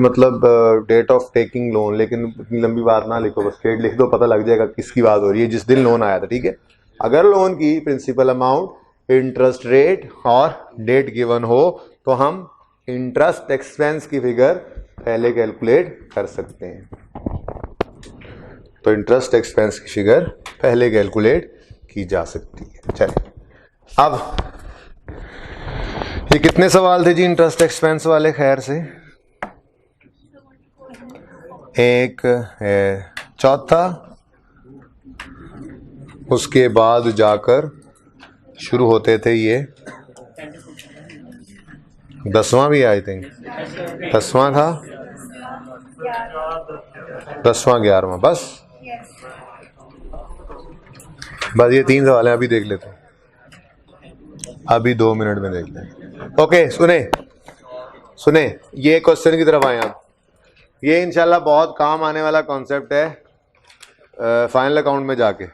मतलब डेट ऑफ टेकिंग लोन, लेकिन इतनी लंबी बात ना लिखो, बस डेट लिख दो, पता लग जाएगा किसकी बात हो रही है, जिस दिन लोन आया था, ठीक है। अगर लोन की प्रिंसिपल अमाउंट, इंटरेस्ट रेट और डेट गिवन हो तो हम इंटरेस्ट एक्सपेंस की फिगर पहले कैलकुलेट कर सकते हैं। तो इंटरेस्ट एक्सपेंस की फिगर पहले कैलकुलेट की जा सकती है। चलिए अब ये कितने सवाल थे जी इंटरेस्ट एक्सपेंस वाले? खैर से एक है चौथा, उसके बाद जाकर शुरू होते थे ये 10वां भी, आई थिंक 10वां था, 10वां 11वां, बस ये 3 सवाल हैं, अभी देख लेते हैं, अभी 2 मिनट में देख लें। ओके सुने ये क्वेश्चन की तरफ आए आप। ये इंशाल्लाह बहुत काम आने वाला कॉन्सेप्ट है फाइनल अकाउंट में जाके।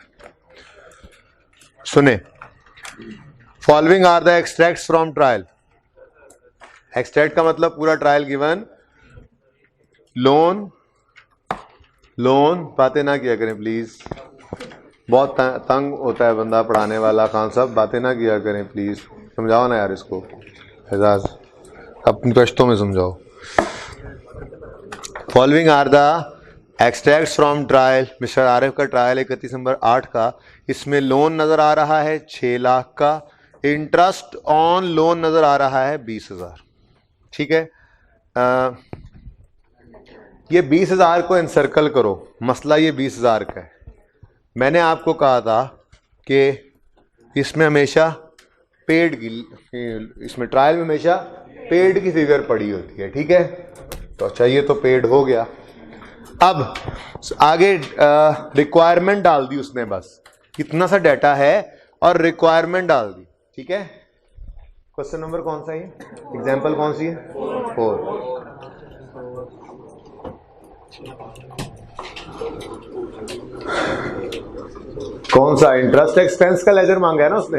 सुने, following are the extracts from trial. Extract का मतलब पूरा ट्रायल गिवन। लोन बातें ना किया करें प्लीज, बहुत तंग होता है बंदा पढ़ाने वाला। खान साहब बातें ना किया करें प्लीज, समझाओ ना यार इसको, एजाज अपनी कश्तों में समझाओ। Following are the extracts from trial. Mister Arif का ट्रायल 31 नंबर 8 का, इसमें लोन नज़र आ रहा है 6 लाख का, इंटरेस्ट ऑन लोन नज़र आ रहा है 20,000, ठीक है। ये 20,000 को इनसर्कल करो, मसला ये 20,000 का है। मैंने आपको कहा था कि इसमें हमेशा पेड की, इसमें ट्रायल में हमेशा पेड की फिगर पड़ी होती है, ठीक है। तो अच्छा ये तो पेड हो गया। अब आगे रिक्वायरमेंट डाल दी उसने, बस इतना सा डाटा है और रिक्वायरमेंट डाल दी, ठीक है। क्वेश्चन नंबर कौन सा है? एग्जाम्पल कौन सी है? 4। कौन सा? इंटरेस्ट एक्सपेंस का लेजर मांगा है ना उसने।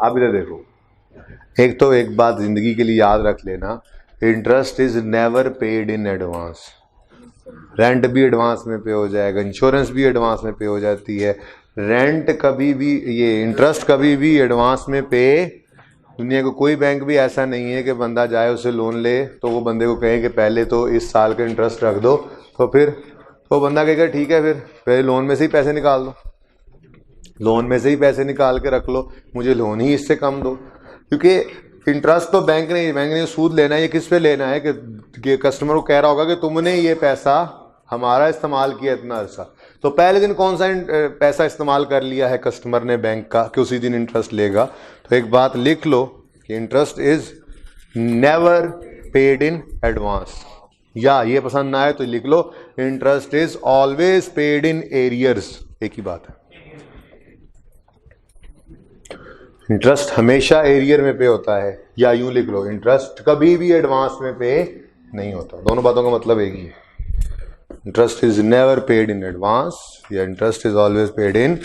आप इधर देखो, एक बात जिंदगी के लिए याद रख लेना, interest is never paid in advance. Rent भी एडवांस में पे हो जाएगा, इंश्योरेंस भी एडवांस में पे हो जाती है, रेंट कभी भी, ये इंटरेस्ट कभी भी एडवांस में पे। दुनिया को कोई बैंक भी ऐसा नहीं है कि बंदा जाए उसे लोन ले तो वो बंदे को कहे कि पहले तो इस साल का इंटरेस्ट रख दो, तो फिर तो बंदा कहेगा ठीक है फिर लोन में से ही पैसे निकाल दो, लोन में से ही पैसे निकाल के रख लो, मुझे लोन ही इससे कम दो। क्योंकि इंटरेस्ट तो बैंक ने सूद लेना है, ये किस पे लेना है कि कस्टमर को कह रहा होगा कि तुमने ये पैसा हमारा इस्तेमाल किया इतना अर्सा, तो पहले दिन कौन सा पैसा इस्तेमाल कर लिया है कस्टमर ने बैंक का कि उसी दिन इंटरेस्ट लेगा। तो एक बात लिख लो कि interest is never paid in advance, या ये पसंद ना आए तो लिख लो interest is always paid in arrears, एक ही बात है। इंटरेस्ट हमेशा एरियर में पे होता है, या यूं लिख लो इंटरेस्ट कभी भी एडवांस में पे नहीं होता। दोनों बातों का मतलब एक ही है, interest is never paid in advance या interest is always paid in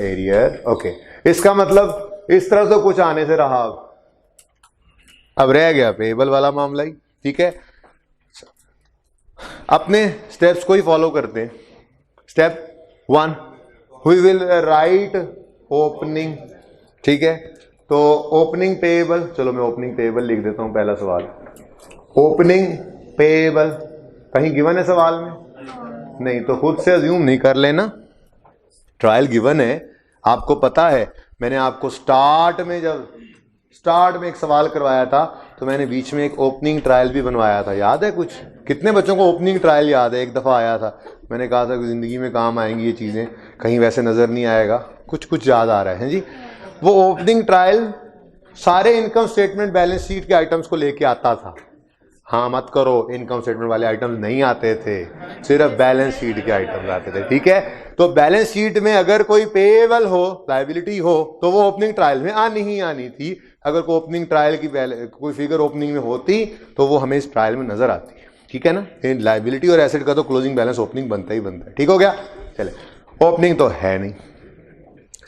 arrear. Okay, इसका मतलब इस तरह से कुछ आने से रहा, अब रह गया पेएबल वाला मामला ही। ठीक है, अपने स्टेप्स को ही फॉलो करते हैं। Step 1, we will write opening. ठीक है, तो ओपनिंग पेएबल, चलो मैं ओपनिंग पेएबल लिख देता हूं। पहला सवाल ओपनिंग पेएबल कहीं गिवन है सवाल में? नहीं, तो खुद से अज्यूम नहीं कर लेना, ट्रायल गिवन है। आपको पता है मैंने आपको स्टार्ट में एक सवाल करवाया था, तो मैंने बीच में एक ओपनिंग ट्रायल भी बनवाया था, याद है? कुछ कितने बच्चों को ओपनिंग ट्रायल याद है? एक दफ़ा आया था, मैंने कहा था कि ज़िंदगी में काम आएंगी ये चीज़ें, कहीं वैसे नज़र नहीं आएगा। कुछ याद आ रहा है जी। वो ओपनिंग ट्रायल सारे इनकम स्टेटमेंट बैलेंस शीट के आइटम्स को लेके आता था। हाँ मत करो, इनकम स्टेटमेंट वाले आइटम्स नहीं आते थे, सिर्फ बैलेंस शीट के आइटम्स आते थे। ठीक है, तो बैलेंस शीट में अगर कोई पेएबल हो, लायबिलिटी हो, तो वो ओपनिंग ट्रायल में आनी ही आनी थी। अगर कोई ओपनिंग ट्रायल की कोई फिगर ओपनिंग में होती तो वो हमें इस ट्रायल में नजर आती है। ठीक है ना, लायबिलिटी और एसेट का तो क्लोजिंग बैलेंस ओपनिंग बनता ही बनता है। ठीक हो गया, चले ओपनिंग तो है नहीं।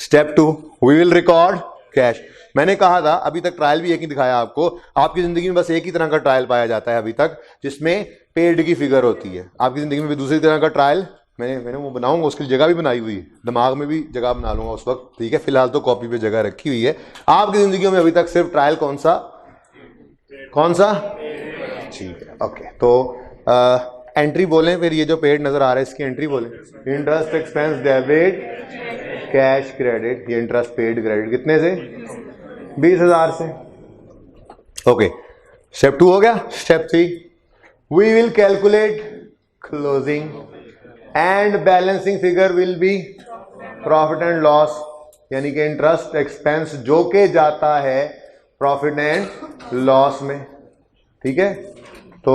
Step 2, we will record cash. मैंने कहा था अभी तक ट्रायल भी एक ही दिखाया आपको, आपकी जिंदगी में बस एक ही तरह का ट्रायल पाया जाता है अभी तक, जिसमें पेड की फिगर होती है। आपकी जिंदगी में भी दूसरी तरह का ट्रायल मैंने वो बनाऊंगा, उसकी जगह भी बनाई हुई है, दिमाग में भी जगह बना लूंगा उस वक्त। ठीक है, फिलहाल तो कॉपी पे जगह रखी हुई है। आपकी जिंदगी में अभी तक सिर्फ ट्रायल कौन सा? ठीक है, ओके। तो एंट्री बोलें, फिर ये जो पेड नजर आ रहा है इसकी एंट्री बोलें। Interest expense debit, cash credit. ये इंटरेस्ट पेड क्रेडिट कितने से? 20,000 से। ओके, स्टेप 2 हो गया। Step 3, we will calculate closing and balancing figure will be profit and loss, यानी कि इंटरेस्ट एक्सपेंस जो के जाता है प्रॉफिट एंड लॉस में। ठीक है, तो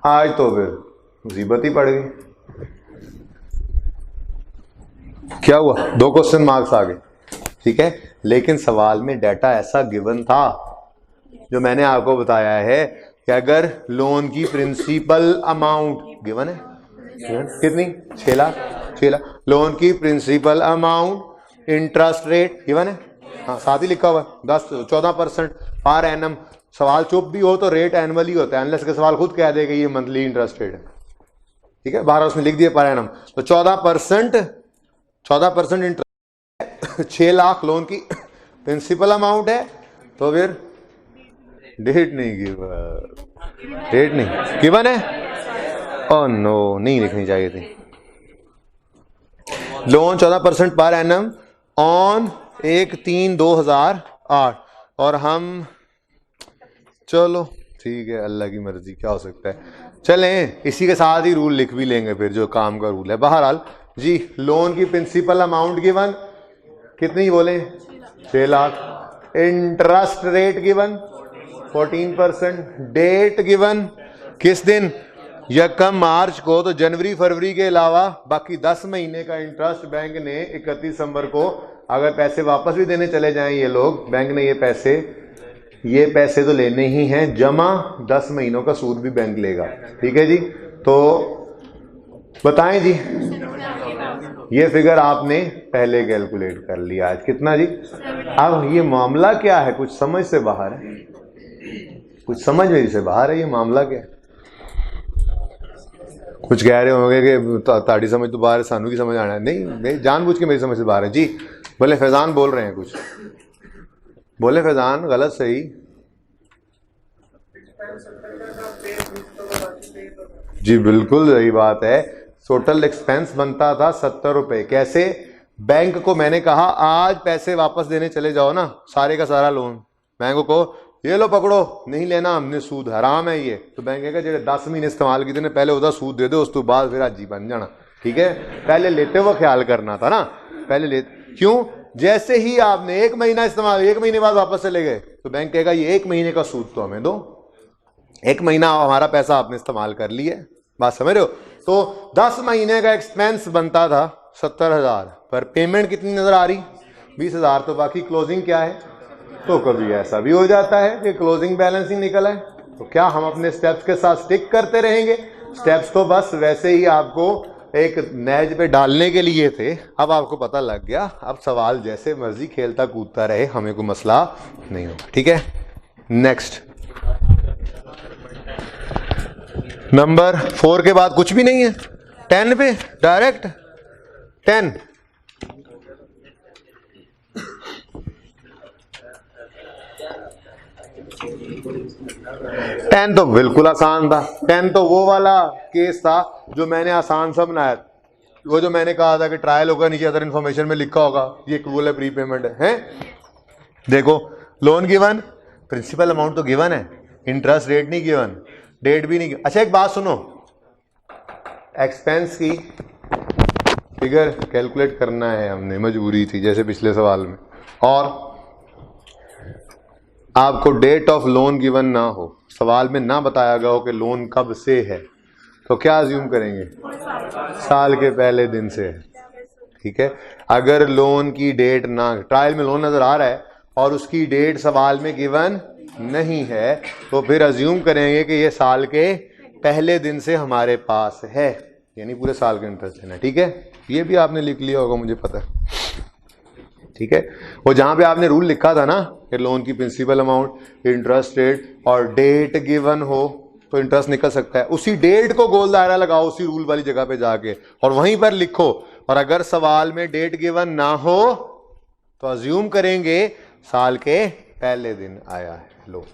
आज तो फिर मुसीबत ही पड़ गई। क्या हुआ? 2 क्वेश्चन मार्क्स आ गए। ठीक है, लेकिन सवाल में डाटा ऐसा गिवन था जो मैंने आपको बताया है कि अगर लोन की प्रिंसिपल अमाउंट गिवन है, कितनी? 6 लाख। लोन की principal amount, interest rate given है, हाँ साथ ही लिखा हुआ है 14% पर एनम। सवाल चुप भी हो तो रेट एनुअल ही होता है, अनलेस के सवाल खुद कह देगा ये मंथली इंटरेस्ट रेट है। ठीक है, 12 उसमें लिख दिए पर एनम, तो 14% इंटरेस्ट, 6 लाख लोन की प्रिंसिपल अमाउंट है। तो फिर डेट नहीं गिवन है। ओह नो, नहीं लिखनी चाहिए थी। लोन 14% पर एनम ऑन 1/3/2008, और हम चलो ठीक है, अल्लाह की मर्जी, क्या हो सकता है। चलें इसी के साथ ही रूल लिख भी लेंगे फिर, जो काम का रूल है। बहरहाल जी, लोन की प्रिंसिपल अमाउंट गिवन कितनी बोले? 6 lakh. Interest rate given 14%। Date given किस दिन? 1 मार्च को। तो जनवरी फरवरी के अलावा बाकी 10 महीने का इंटरेस्ट बैंक ने 31 दिसंबर को, अगर पैसे वापस भी देने चले जाएं ये लोग, बैंक ने ये पैसे तो लेने ही हैं, जमा 10 महीनों का सूद भी बैंक लेगा। ठीक है जी, तो बताएं जी, ये फिगर आपने पहले कैलकुलेट कर लिया। आज कितना जी? अब ये मामला क्या है? कुछ समझ से बाहर है, कुछ समझ मेरी से बाहर है। ये मामला क्या है? कुछ कह रहे होंगे कि ताड़ी समझ तो बाहर है, सानू की समझ आना है। नहीं, जानबूझ के मेरी समझ से बाहर है जी। बोले फैजान बोल रहे हैं कुछ, बोले फैजान गलत सही। जी बिल्कुल सही बात है। टोटल एक्सपेंस बनता था 70 रुपए। कैसे? बैंक को मैंने कहा आज पैसे वापस देने चले जाओ ना, सारे का सारा लोन, बैंक को ये लो पकड़ो, नहीं लेना हमने, सूद हराम है ये। तो बैंक कहेगा जो 10 महीने इस्तेमाल किए पहले उधर सूद दे दो, उस तो बाद फिर हाजी बन जाना। ठीक है, पहले लेते हुए ख्याल करना था ना, पहले ले। क्यों? जैसे ही आपने 1 महीना इस्तेमाल, 1 महीने बाद वापस चले गए, तो बैंक कहेगा ये 1 महीने का सूद तो हमें दो। 1 महीना हमारा पैसा आपने इस्तेमाल कर लिया, बात समझ रहे हो। तो 10 महीने का एक्सपेंस बनता था 70,000, पर पेमेंट कितनी नजर आ रही 20,000, तो बाकी क्लोजिंग क्या है। तो कभी ऐसा भी हो जाता है कि क्लोजिंग बैलेंस ही निकला है, तो क्या हम अपने स्टेप्स के साथ स्टिक करते रहेंगे। स्टेप्स तो बस वैसे ही आपको एक नैज पे डालने के लिए थे, अब आपको पता लग गया, अब सवाल जैसे मर्जी खेलता कूदता रहे, हमें कोई मसला नहीं होगा, ठीक है। नेक्स्ट नंबर 4 के बाद कुछ भी नहीं है, 10 पे डायरेक्ट 10। टेन तो बिल्कुल आसान था, 10 तो वो वाला केस था जो मैंने आसान सा बनाया, वो जो मैंने कहा था कि ट्रायल होगा, नीचे अदर इन्फॉर्मेशन में लिखा होगा ये एक्रूवल है, प्रीपेमेंट है। देखो लोन गिवन, प्रिंसिपल अमाउंट तो गिवन है, इंटरेस्ट रेट नहीं गिवन, डेट भी नहीं। अच्छा एक बात सुनो, एक्सपेंस की फिगर कैलकुलेट करना है हमने, मजबूरी थी जैसे पिछले सवाल में, और आपको डेट ऑफ लोन गिवन ना हो, सवाल में ना बताया गया हो कि लोन कब से है, तो क्या अज्यूम करेंगे, साल के पहले दिन से है, ठीक है। अगर लोन की डेट ना, ट्रायल में लोन नजर आ रहा है और उसकी डेट सवाल में गिवन नहीं है, तो फिर अज्यूम करेंगे कि ये साल के पहले दिन से हमारे पास है, यानी पूरे साल का इंटरेस्ट देना, ठीक है। ये भी आपने लिख लिया होगा, मुझे पता है, ठीक है। वो जहां पे आपने रूल लिखा था ना कि लोन की प्रिंसिपल अमाउंट, इंटरेस्ट रेट और डेट गिवन हो तो इंटरेस्ट निकल सकता है, उसी डेट को गोल दायरा लगाओ उसी रूल वाली जगह पे जाके और वहीं पर लिखो। और अगर सवाल में डेट गिवन ना हो तो अज्यूम करेंगे साल के पहले दिन आया है। लो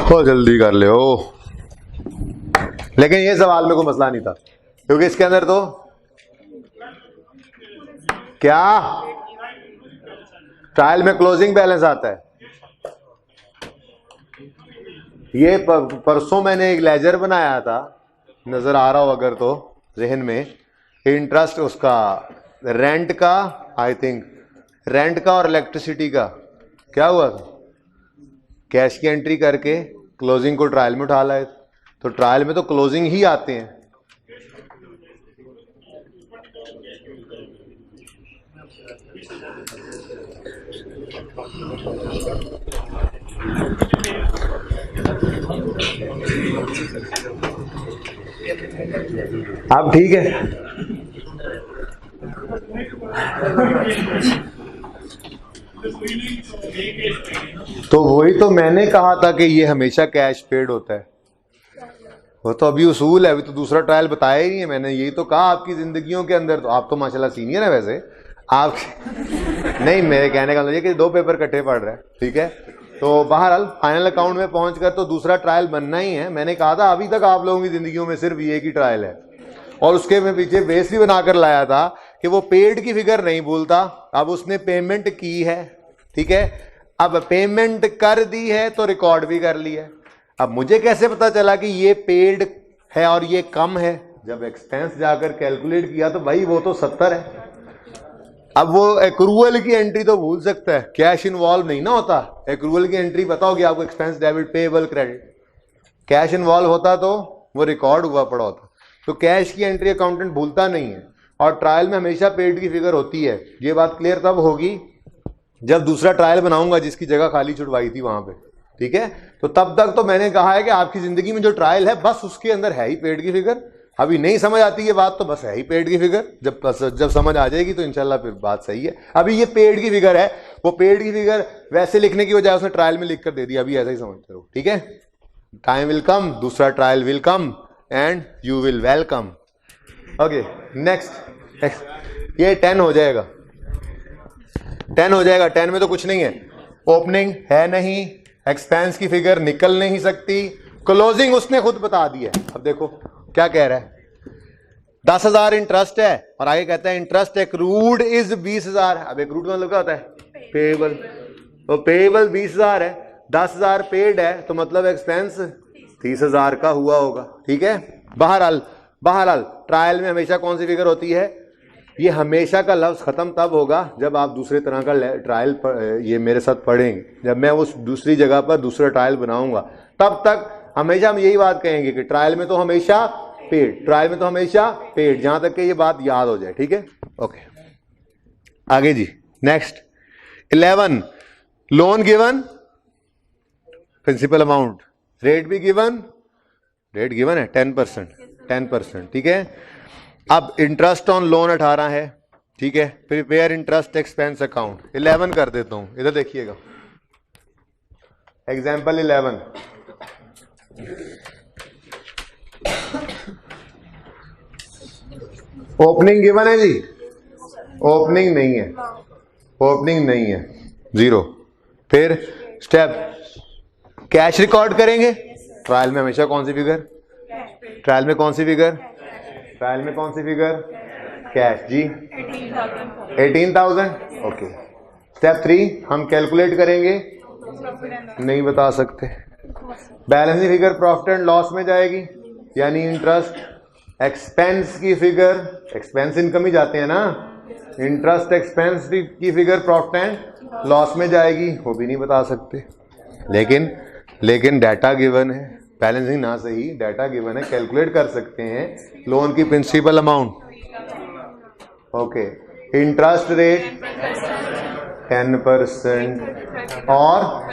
हो जल्दी कर ले हो, लेकिन ये सवाल में कोई मसला नहीं था क्योंकि इसके अंदर तो क्या ट्रायल में क्लोजिंग बैलेंस आता है। ये परसों मैंने एक लेजर बनाया था, नजर आ रहा हो अगर तो जहन में, इंटरेस्ट उसका रेंट का, आई थिंक रेंट का और इलेक्ट्रिसिटी का क्या हुआ था, कैश की एंट्री करके क्लोजिंग को ट्रायल में उठा लाए, तो ट्रायल में तो क्लोजिंग ही आते हैं। अब ठीक है, तो वही तो मैंने कहा था कि ये हमेशा कैश पेड होता है, वो तो अभी उसूल है, अभी तो दूसरा ट्रायल बताया ही नहीं है मैंने। यही तो कहा आपकी जिंदगियों के अंदर, तो आप तो माशाल्लाह सीनियर है वैसे आप नहीं, मेरे कहने का मतलब ये कि 2 पेपर इकट्ठे पढ़ रहे हैं, ठीक है। तो बहरहाल फाइनल अकाउंट में पहुंचकर तो दूसरा ट्रायल बनना ही है। मैंने कहा था अभी तक आप लोगों की जिंदगियों में सिर्फ ये की ट्रायल है, और उसके मैं पीछे बेस भी बनाकर लाया था कि वो पेड की फिगर नहीं भूलता। अब उसने पेमेंट की है, ठीक है, अब पेमेंट कर दी है तो रिकॉर्ड भी कर लिया है। अब मुझे कैसे पता चला कि ये पेड है और ये कम है, जब एक्सपेंस जाकर कैलकुलेट किया तो भाई वो तो 70 है। अब वो एक्रूवल की एंट्री तो भूल सकता है, कैश इन्वॉल्व नहीं ना होता। एक्रूवल की एंट्री पता होगी आपको, expense debit payable credit, cash involve होता तो वो रिकॉर्ड हुआ पड़ा होता। तो कैश की एंट्री अकाउंटेंट भूलता नहीं है, और ट्रायल में हमेशा पेड की फिगर होती है। ये बात क्लियर तब होगी जब दूसरा ट्रायल बनाऊंगा जिसकी जगह खाली छुड़वाई थी वहां पे, ठीक है। तो तब तक तो मैंने कहा है कि आपकी जिंदगी में जो ट्रायल है बस उसके अंदर है ही पेड की फिगर। अभी नहीं समझ आती ये बात तो बस है ही पेड की फिगर, जब समझ आ जाएगी तो इंशाल्लाह फिर बात सही है। अभी ये पेड की फिगर है, वो पेड की फिगर वैसे लिखने की बजाय उसने ट्रायल में लिख कर दे दी, अभी ऐसा ही समझते रहो, ठीक है। टाइम विल कम, दूसरा trial will come and you will welcome. Okay next, ये 10 हो जाएगा, 10 हो जाएगा। 10 में तो कुछ नहीं है, ओपनिंग है नहीं, एक्सपेंस की फिगर निकल नहीं सकती, क्लोजिंग उसने खुद बता दी है। अब देखो क्या कह रहा है, 10,000 इंटरेस्ट है और आगे कहता है इंटरेस्ट एक्रूड इज 20,000। अब एक्रूड मतलब क्या होता है, पेबल, तो पेबल 20,000 है, 10,000 पेड है, तो मतलब एक्सपेंस 30,000 का हुआ होगा, ठीक है। बहरहाल ट्रायल में हमेशा कौन सी फिगर होती है? ये हमेशा का लफ्ज खत्म तब होगा जब आप दूसरे तरह का ट्रायल ये मेरे साथ पढ़ेंगे। जब मैं उस दूसरी जगह पर दूसरा ट्रायल बनाऊंगा तब तक हमेशा हम यही बात कहेंगे कि ट्रायल में तो हमेशा पेड, ट्रायल में तो हमेशा पेड, जहां तक कि ये बात याद हो जाए। ठीक है, ओके। आगे जी, next 11, loan given, principal amount, rate भी गिवन, रेट गिवन है 10%। ठीक है, अब इंटरेस्ट ऑन लोन 18 है। ठीक है, प्रिपेयर इंटरेस्ट एक्सपेंस अकाउंट 11 कर देता हूं। इधर देखिएगा, एग्जाम्पल 11, ओपनिंग गिवन है जी, ओपनिंग नहीं है, ओपनिंग नहीं है, 0। फिर स्टेप कैश रिकॉर्ड करेंगे। ट्रायल में हमेशा कौन सी फिगर? ट्रायल में कौन सी फिगर? ट्रायल में कौन सी फिगर? कैश जी, 18,000। ओके। स्टेप 3 हम कैलकुलेट करेंगे, नहीं बता सकते। Balancing figure profit and loss में जाएगी, यानी इंटरेस्ट एक्सपेंस की फिगर, एक्सपेंस इनकम ही जाते हैं ना, इंटरेस्ट एक्सपेंस की फिगर प्रॉफिट एंड लॉस में जाएगी, वो भी नहीं बता सकते। लेकिन डाटा गिवन है, बैलेंसिंग ना सही, डाटा गिवन है, कैलकुलेट कर सकते हैं। लोन की principal amount, okay, interest rate 10% और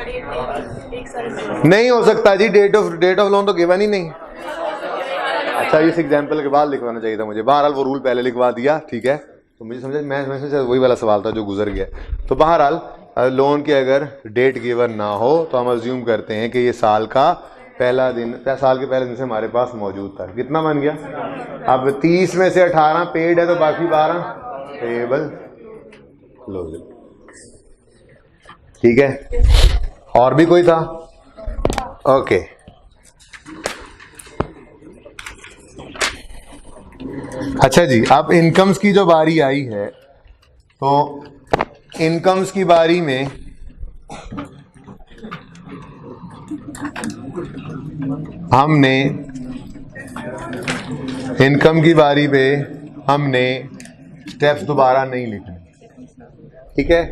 नहीं हो सकता जी, डेट ऑफ लोन तो गिवन ही नहीं। अच्छा, इस एग्जाम्पल के बाद लिखवाना चाहिए था मुझे, बहरहाल वो रूल पहले लिखवा दिया। ठीक है, तो मुझे समझ, मैं सोचा वही वाला सवाल था जो गुजर गया। तो बहरहाल लोन की अगर डेट गिवन ना हो तो हम अज्यूम करते हैं कि ये साल का पहला दिन, साल के पहले दिन से हमारे पास मौजूद था। कितना बन गया? अब 30 में से 18 पेड है तो बाकी 12 पेएबल क्लोजिंग। ठीक है, और भी कोई था? ओके। अच्छा जी, अब इनकम्स की जो बारी आई है, तो इनकम्स की बारी में हमने, इनकम की बारी पे हमने स्टेप्स दोबारा नहीं लिखने। ठीक है,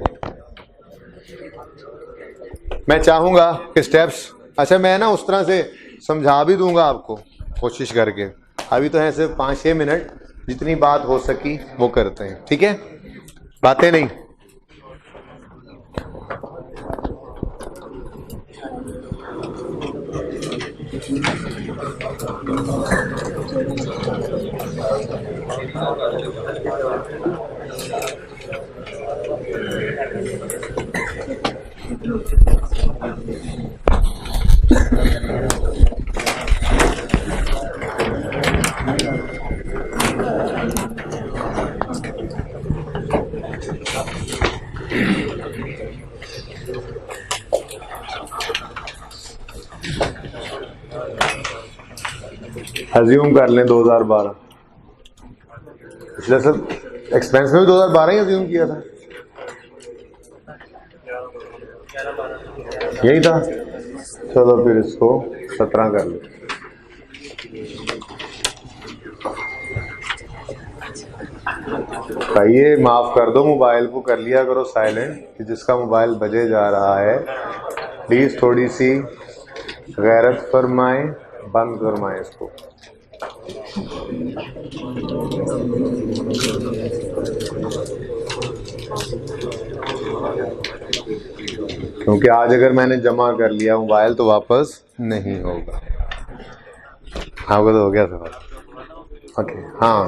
मैं चाहूंगा कि स्टेप्स, अच्छा मैं ना उस तरह से समझा भी दूंगा आपको कोशिश करके। अभी तो है सिर्फ 5-6 मिनट, जितनी बात हो सकी वो करते हैं। ठीक है, बातें नहीं। अज्यूम कर लें 2012, पिछले सब एक्सपेंस में भी 2012 ही अज्यूम किया था, यही था। चलो फिर इसको 17 कर ले। कहिए माफ कर दो, मोबाइल को कर लिया करो साइलेंट, कि जिसका मोबाइल बजे जा रहा है प्लीज थोड़ी सी गैरत फरमाएं, बंद फरमाएं इसको। क्योंकि आज अगर मैंने जमा कर लिया मोबाइल तो वापस नहीं होगा। आपको तो हो गया सवाल? ओके, हाँ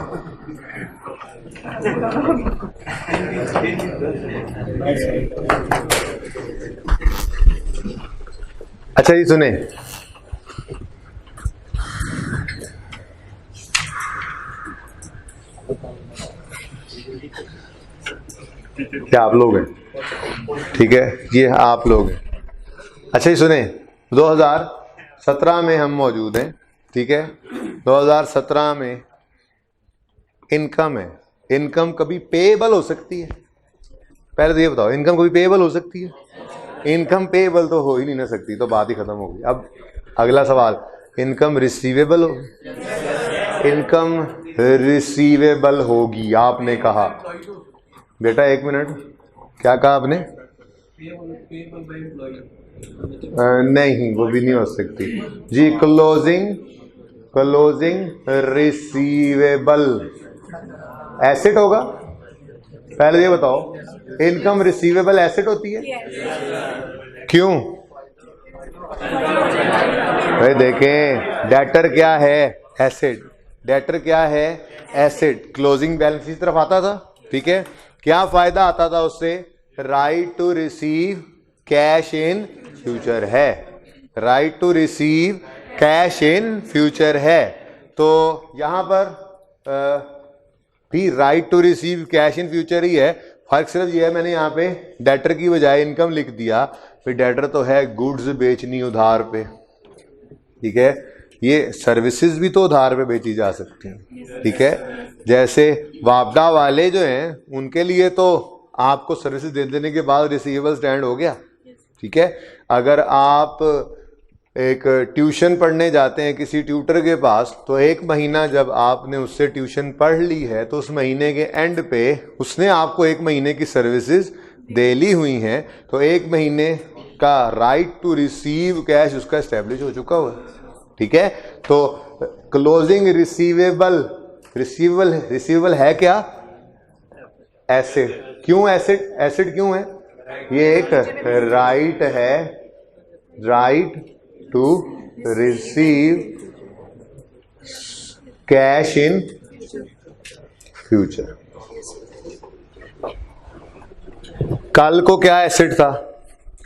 अच्छा ये सुने, क्या आप लोग हैं? ठीक है, ये आप लोग हैं। अच्छा ये सुने, 2017 में हम मौजूद हैं। ठीक है, 2017 में इनकम है। इनकम कभी पेएबल हो सकती है? पहले तो ये बताओ, इनकम कभी पेएबल हो सकती है? इनकम पेएबल तो हो ही नहीं ना सकती, तो बात ही खत्म हो गई। अब अगला सवाल, इनकम रिसीवेबल हो? इनकम रिसीवेबल होगी, आपने कहा। बेटा एक मिनट, क्या कहा आपने? नहीं, वो भी नहीं हो सकती जी। क्लोजिंग रिसीवेबल एसेट होगा। पहले ये बताओ, इनकम रिसीवेबल एसेट होती है? क्यों? भाई देखें, डेटर क्या है? एसेट। डेटर क्या है? एसेट। क्लोजिंग बैलेंस इस तरफ आता था, ठीक है। क्या फायदा आता था उससे? Right to receive cash in future है। Right to receive cash in future है। तो यहां पर भी right to receive cash in future ही है। फर्क सिर्फ ये है, मैंने यहाँ पे डेटर की बजाय इनकम लिख दिया। फिर डेटर तो है गुड्स बेचनी उधार पे, ठीक है। ये सर्विसेज भी तो उधार पे बेची जा सकती हैं, ठीक है। जैसे वापडा वाले जो हैं, उनके लिए तो आपको सर्विसेज दे देने के बाद रिसीवेबल स्टैंड हो गया, ठीक है। अगर आप एक ट्यूशन पढ़ने जाते हैं किसी ट्यूटर के पास, तो एक महीना जब आपने उससे ट्यूशन पढ़ ली है, तो उस महीने के एंड पे उसने आपको एक महीने की सर्विसेज दे ली हुई हैं, तो एक महीने का राइट टू रिसीव कैश उसका एस्टेब्लिश हो चुका हुआ, ठीक है। तो क्लोजिंग रिसीवेबल है क्या? एसेट। क्यों एसेट? एसेट क्यों है? ये एक राइट है, right to receive cash in future. कल को क्या एसेट था?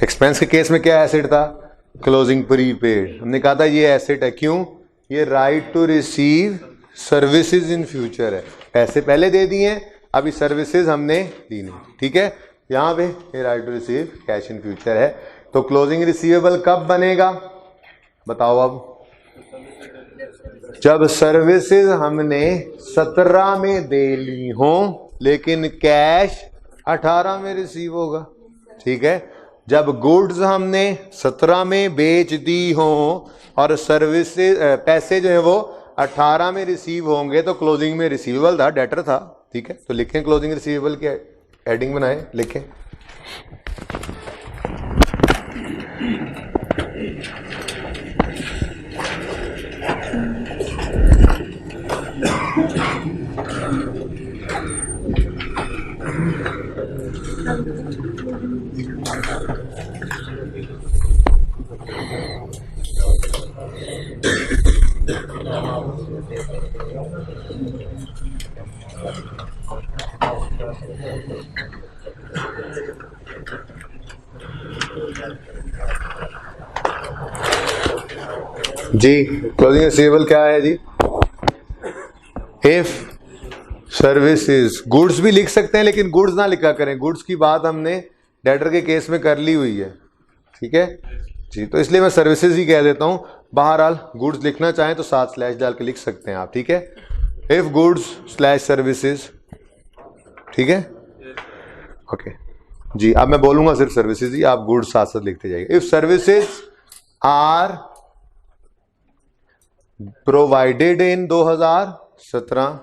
एक्सपेंस के केस में क्या एसेट था? Closing prepaid. हमने कहा था ये एसेट है। क्यों? ये right to receive services in future है। पैसे पहले दे दिए, अभी सर्विसेज हमने दी नहीं, ठीक है। यहां पे ये right to receive cash in future है। तो क्लोजिंग रिसीवेबल कब बनेगा बताओ? अब जब सर्विसेज हमने 17 में दे ली हो, लेकिन कैश 18 में रिसीव होगा, ठीक है। जब गुड्स हमने 17 में बेच दी हो और सर्विसेज पैसे जो है वो 18 में रिसीव होंगे, तो क्लोजिंग में रिसीवेबल था, डेटर था, ठीक है। तो लिखें क्लोजिंग रिसीवेबल की हेडिंग बनाएं, लिखें। जी क्लोजिंग रिसीवेबल क्या है जी? इफ सर्विसेज, गुड्स भी लिख सकते हैं, लेकिन गुड्स ना लिखा करें, गुड्स की बात हमने डेटर के केस में कर ली हुई है, ठीक है जी। तो इसलिए मैं सर्विसेज ही कह देता हूं। बहरहाल गुड्स लिखना चाहें तो साथ स्लैश डाल के लिख सकते हैं आप, ठीक है। इफ गुड्स स्लैश सर्विसेज, ठीक है, ओके जी। अब मैं बोलूंगा सिर्फ सर्विसेज ही, आप गुड्स साथ साथ लिखते जाइए। If services are provided in 2017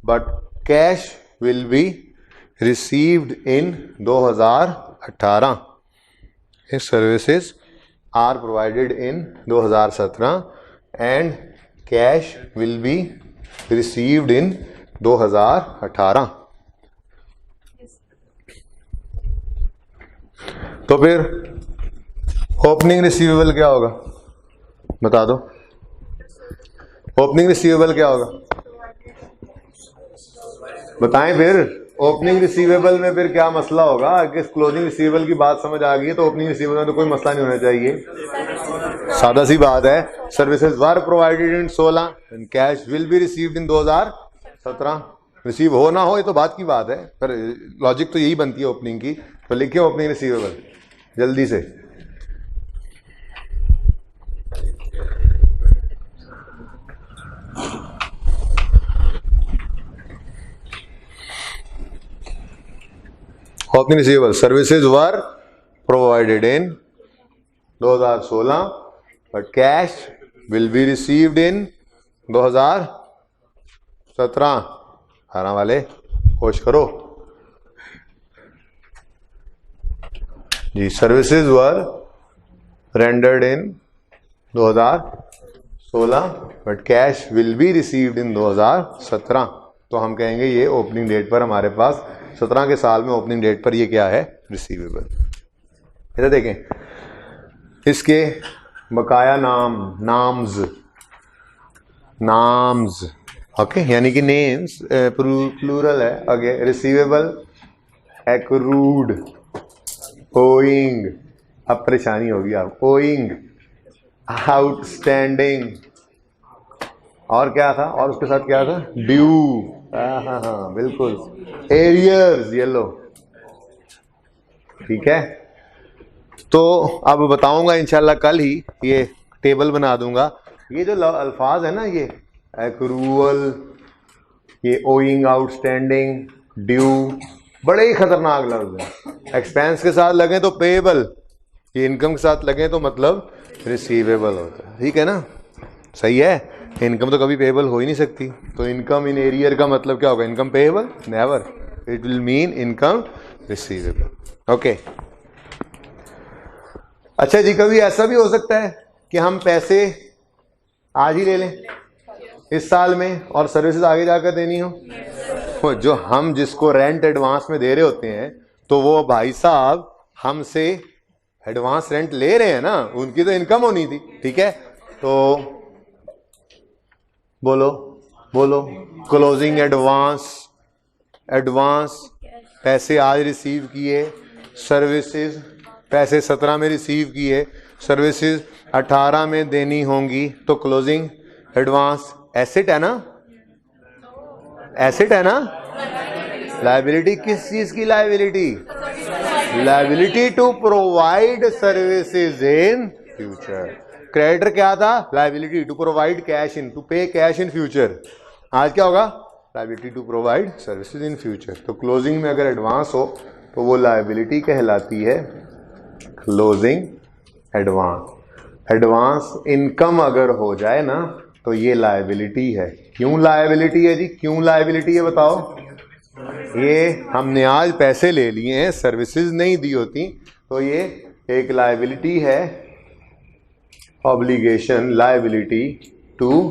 but cash will be received in 2018. His services are provided in 2017 and cash will be received in 2018. तो फिर ओपनिंग रिसीवेबल क्या होगा बता दो? ओपनिंग रिसीवेबल क्या होगा बताएं फिर? ओपनिंग रिसीवेबल में फिर क्या मसला होगा? अगर क्लोजिंग रिसीवेबल की बात समझ आ गई है तो ओपनिंग रिसीवेबल में तो कोई मसला नहीं होना चाहिए। सादा सी बात है। Services were provided in 16 and cash will be received in 2017। Receive हो ना हो ये तो बात की बात है, पर लॉजिक तो यही बनती है ओपनिंग की। तो लिखिए ओपनिंग रिसीवेबल जल्दी से। Opening receivable, services were provided in 2016 but cash will be received in 2017। 18 वाले होश करो जी। Services were rendered in 2016 but cash will be received in 2017। तो हम कहेंगे ये ओपनिंग डेट पर हमारे पास 17 के साल में ओपनिंग डेट पर ये क्या है, रिसीवेबल। इधर देखें, इसके बकाया नाम्स ओके, यानी कि नेम्स प्लूरल है। अगे रिसीवेबल, एक्रूड, ओइंग, अब परेशानी होगी आप, ओइंग, आउटस्टैंडिंग, और क्या था, और उसके साथ क्या था, ड्यू, हाँ बिल्कुल, एरियर्स, ये लो, ठीक है। तो अब बताऊंगा इंशाल्लाह कल ही, ये टेबल बना दूंगा। ये जो अल्फाज है ना, ये एक्रूअल, ये ओइंग, आउटस्टैंडिंग, ड्यू, बड़े ही खतरनाक लफ्ज है। एक्सपेंस के साथ लगे तो पेएबल, ये इनकम के साथ लगे तो मतलब रिसीवेबल होता है, ठीक है ना, सही है। इनकम तो कभी पेएबल हो ही नहीं सकती, तो इनकम इन एरियर का मतलब क्या होगा, income payable, never, it will mean income receivable. Okay, अच्छा जी, कभी ऐसा भी हो सकता है कि हम पैसे आज ही ले लें इस साल में और सर्विसेज आगे जाकर देनी हो। जो हम जिसको रेंट एडवांस में दे रहे होते हैं, तो वो भाई साहब हमसे एडवांस रेंट ले रहे हैं ना, उनकी तो इनकम होनी थी, ठीक है। तो बोलो क्लोजिंग एडवांस पैसे आज रिसीव किए, सर्विसेज पैसे 17 में रिसीव किए, सर्विसेज 18 में देनी होंगी, तो क्लोजिंग एडवांस एसेट है ना, एसेट है ना। लायबिलिटी किस चीज की liability, liability to provide services in future. Creditor क्या था, liability to provide cash in, to pay cash in future. आज क्या होगा, liability to provide services in future. तो क्लोजिंग में अगर एडवांस हो तो वो लायबिलिटी कहलाती है क्लोजिंग एडवांस। एडवांस इनकम अगर हो जाए ना तो ये लायबिलिटी है। क्यों लायबिलिटी है जी, क्यों लायबिलिटी है बताओ। ये हमने आज पैसे ले लिए हैं, सर्विसेज नहीं दी होती, तो ये एक लायबिलिटी है, obligation, liability to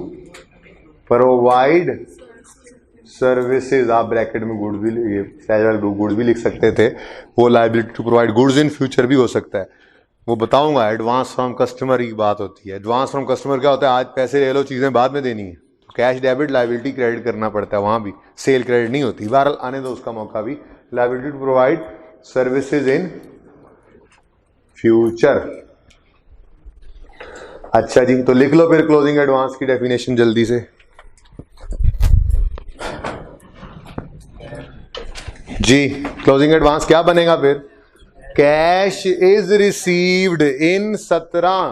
provide services. आप ब्रैकेट में गुड भी, ये गुड भी लिख सकते थे, वो liability to provide goods in future भी हो सकता है, वो बताऊंगा। एडवांस फ्रॉम कस्टमर की बात होती है। एडवांस फ्रॉम कस्टमर क्या होता है, आज पैसे ले लो, चीज़ें बाद में देनी है, तो कैश डेबिट लायबिलिटी क्रेडिट करना पड़ता है, वहाँ भी सेल क्रेडिट नहीं होती। बहरहाल आने दो उसका मौका भी। Liability to provide services in future. अच्छा जी, तो लिख लो फिर क्लोजिंग एडवांस की डेफिनेशन जल्दी से जी। क्लोजिंग एडवांस क्या बनेगा फिर, cash is received in 17,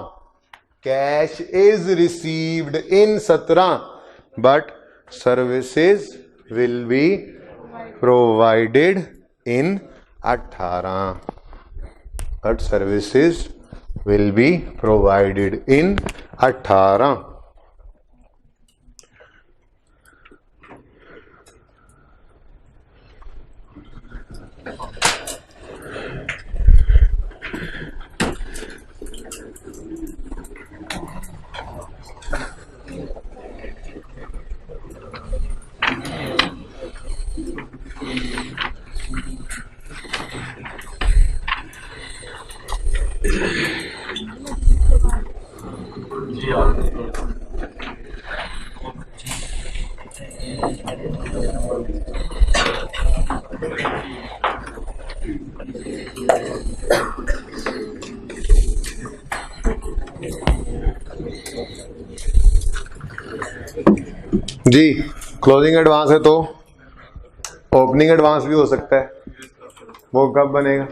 cash is received in 17 but services will be provided in 18, but services will be provided in 18। जी, क्लोजिंग एडवांस है तो ओपनिंग एडवांस भी हो सकता है, वो कब बनेगा,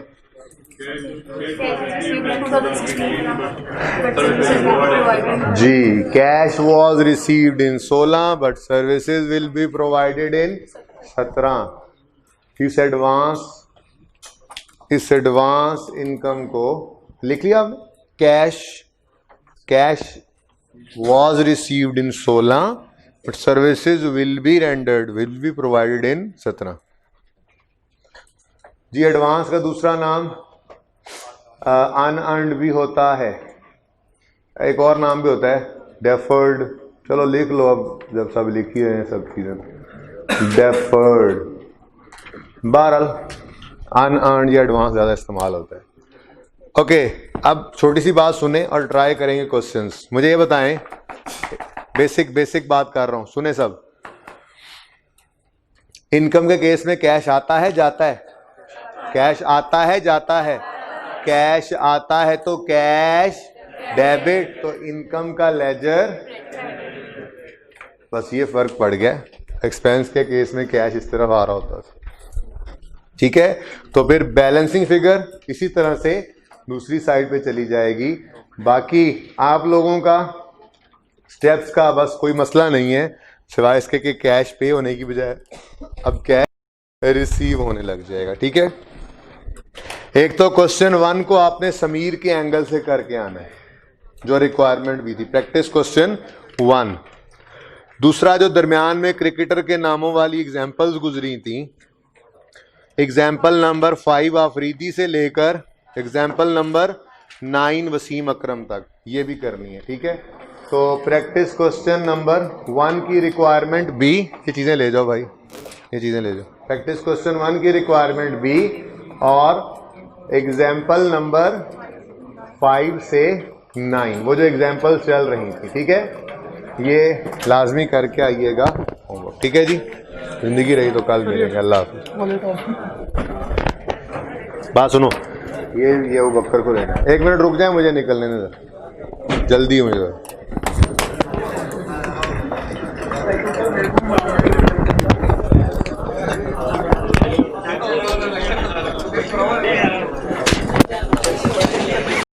जी। Cash was received in 16 but services will be provided in 17। इस एडवांस इनकम को लिख लिया आपने, cash was received in 16 but services will be rendered, will be provided in सतना। जी एडवांस का दूसरा नाम अनअर्न्ड भी होता है, एक और नाम भी होता है डेफर्ड। चलो लिख लो अब, जब सब लिखी रहे हैं सब चीजें, डेफर्ड। बहरहाल अनअर्न्ड या एडवांस ज्यादा इस्तेमाल होता है। ओके, अब छोटी सी बात सुने और ट्राई करेंगे क्वेश्चंस। मुझे ये बताएं, बेसिक बात कर रहा हूं, सुने सब। इनकम के केस में कैश आता है जाता है? कैश आता है जाता है? कैश आता है तो कैश डेबिट, तो इनकम का लेजर। बस ये फर्क पड़ गया, एक्सपेंस के केस में कैश इस तरफ आ रहा होता है। ठीक है, तो फिर बैलेंसिंग फिगर इसी तरह से दूसरी साइड पे चली जाएगी। बाकी आप लोगों का स्टेप्स का बस कोई मसला नहीं है, सिवाय इसके कि कैश पे होने की बजाय अब कैश रिसीव होने लग जाएगा। ठीक है, एक तो क्वेश्चन 1 को आपने समीर के एंगल से करके आना है, जो रिक्वायरमेंट भी थी, प्रैक्टिस क्वेश्चन 1। दूसरा जो दरमियान में क्रिकेटर के नामों वाली एग्जांपल्स गुजरी थी, एग्जाम्पल नंबर 5 आफरीदी से लेकर एग्जाम्पल नंबर 9 वसीम अकरम तक, ये भी करनी है। ठीक है, तो प्रैक्टिस क्वेश्चन नंबर 1 की रिक्वायरमेंट बी, ये चीजें ले जाओ भाई, ये चीजें ले जाओ। प्रैक्टिस क्वेश्चन 1 की रिक्वायरमेंट बी और एग्जाम्पल नंबर 5 से 9, वो जो एग्जाम्पल चल रही थी। ठीक है, ये लाजमी करके आइएगा होमवर्क। ठीक है जी, जिंदगी रही तो कल मिलेंगे। अल्लाह हाफ़िज़। बात सुनो, ये वो बकर को लेना, 1 मिनट रुक जाए, मुझे निकलने दे, जल्दी है मुझे।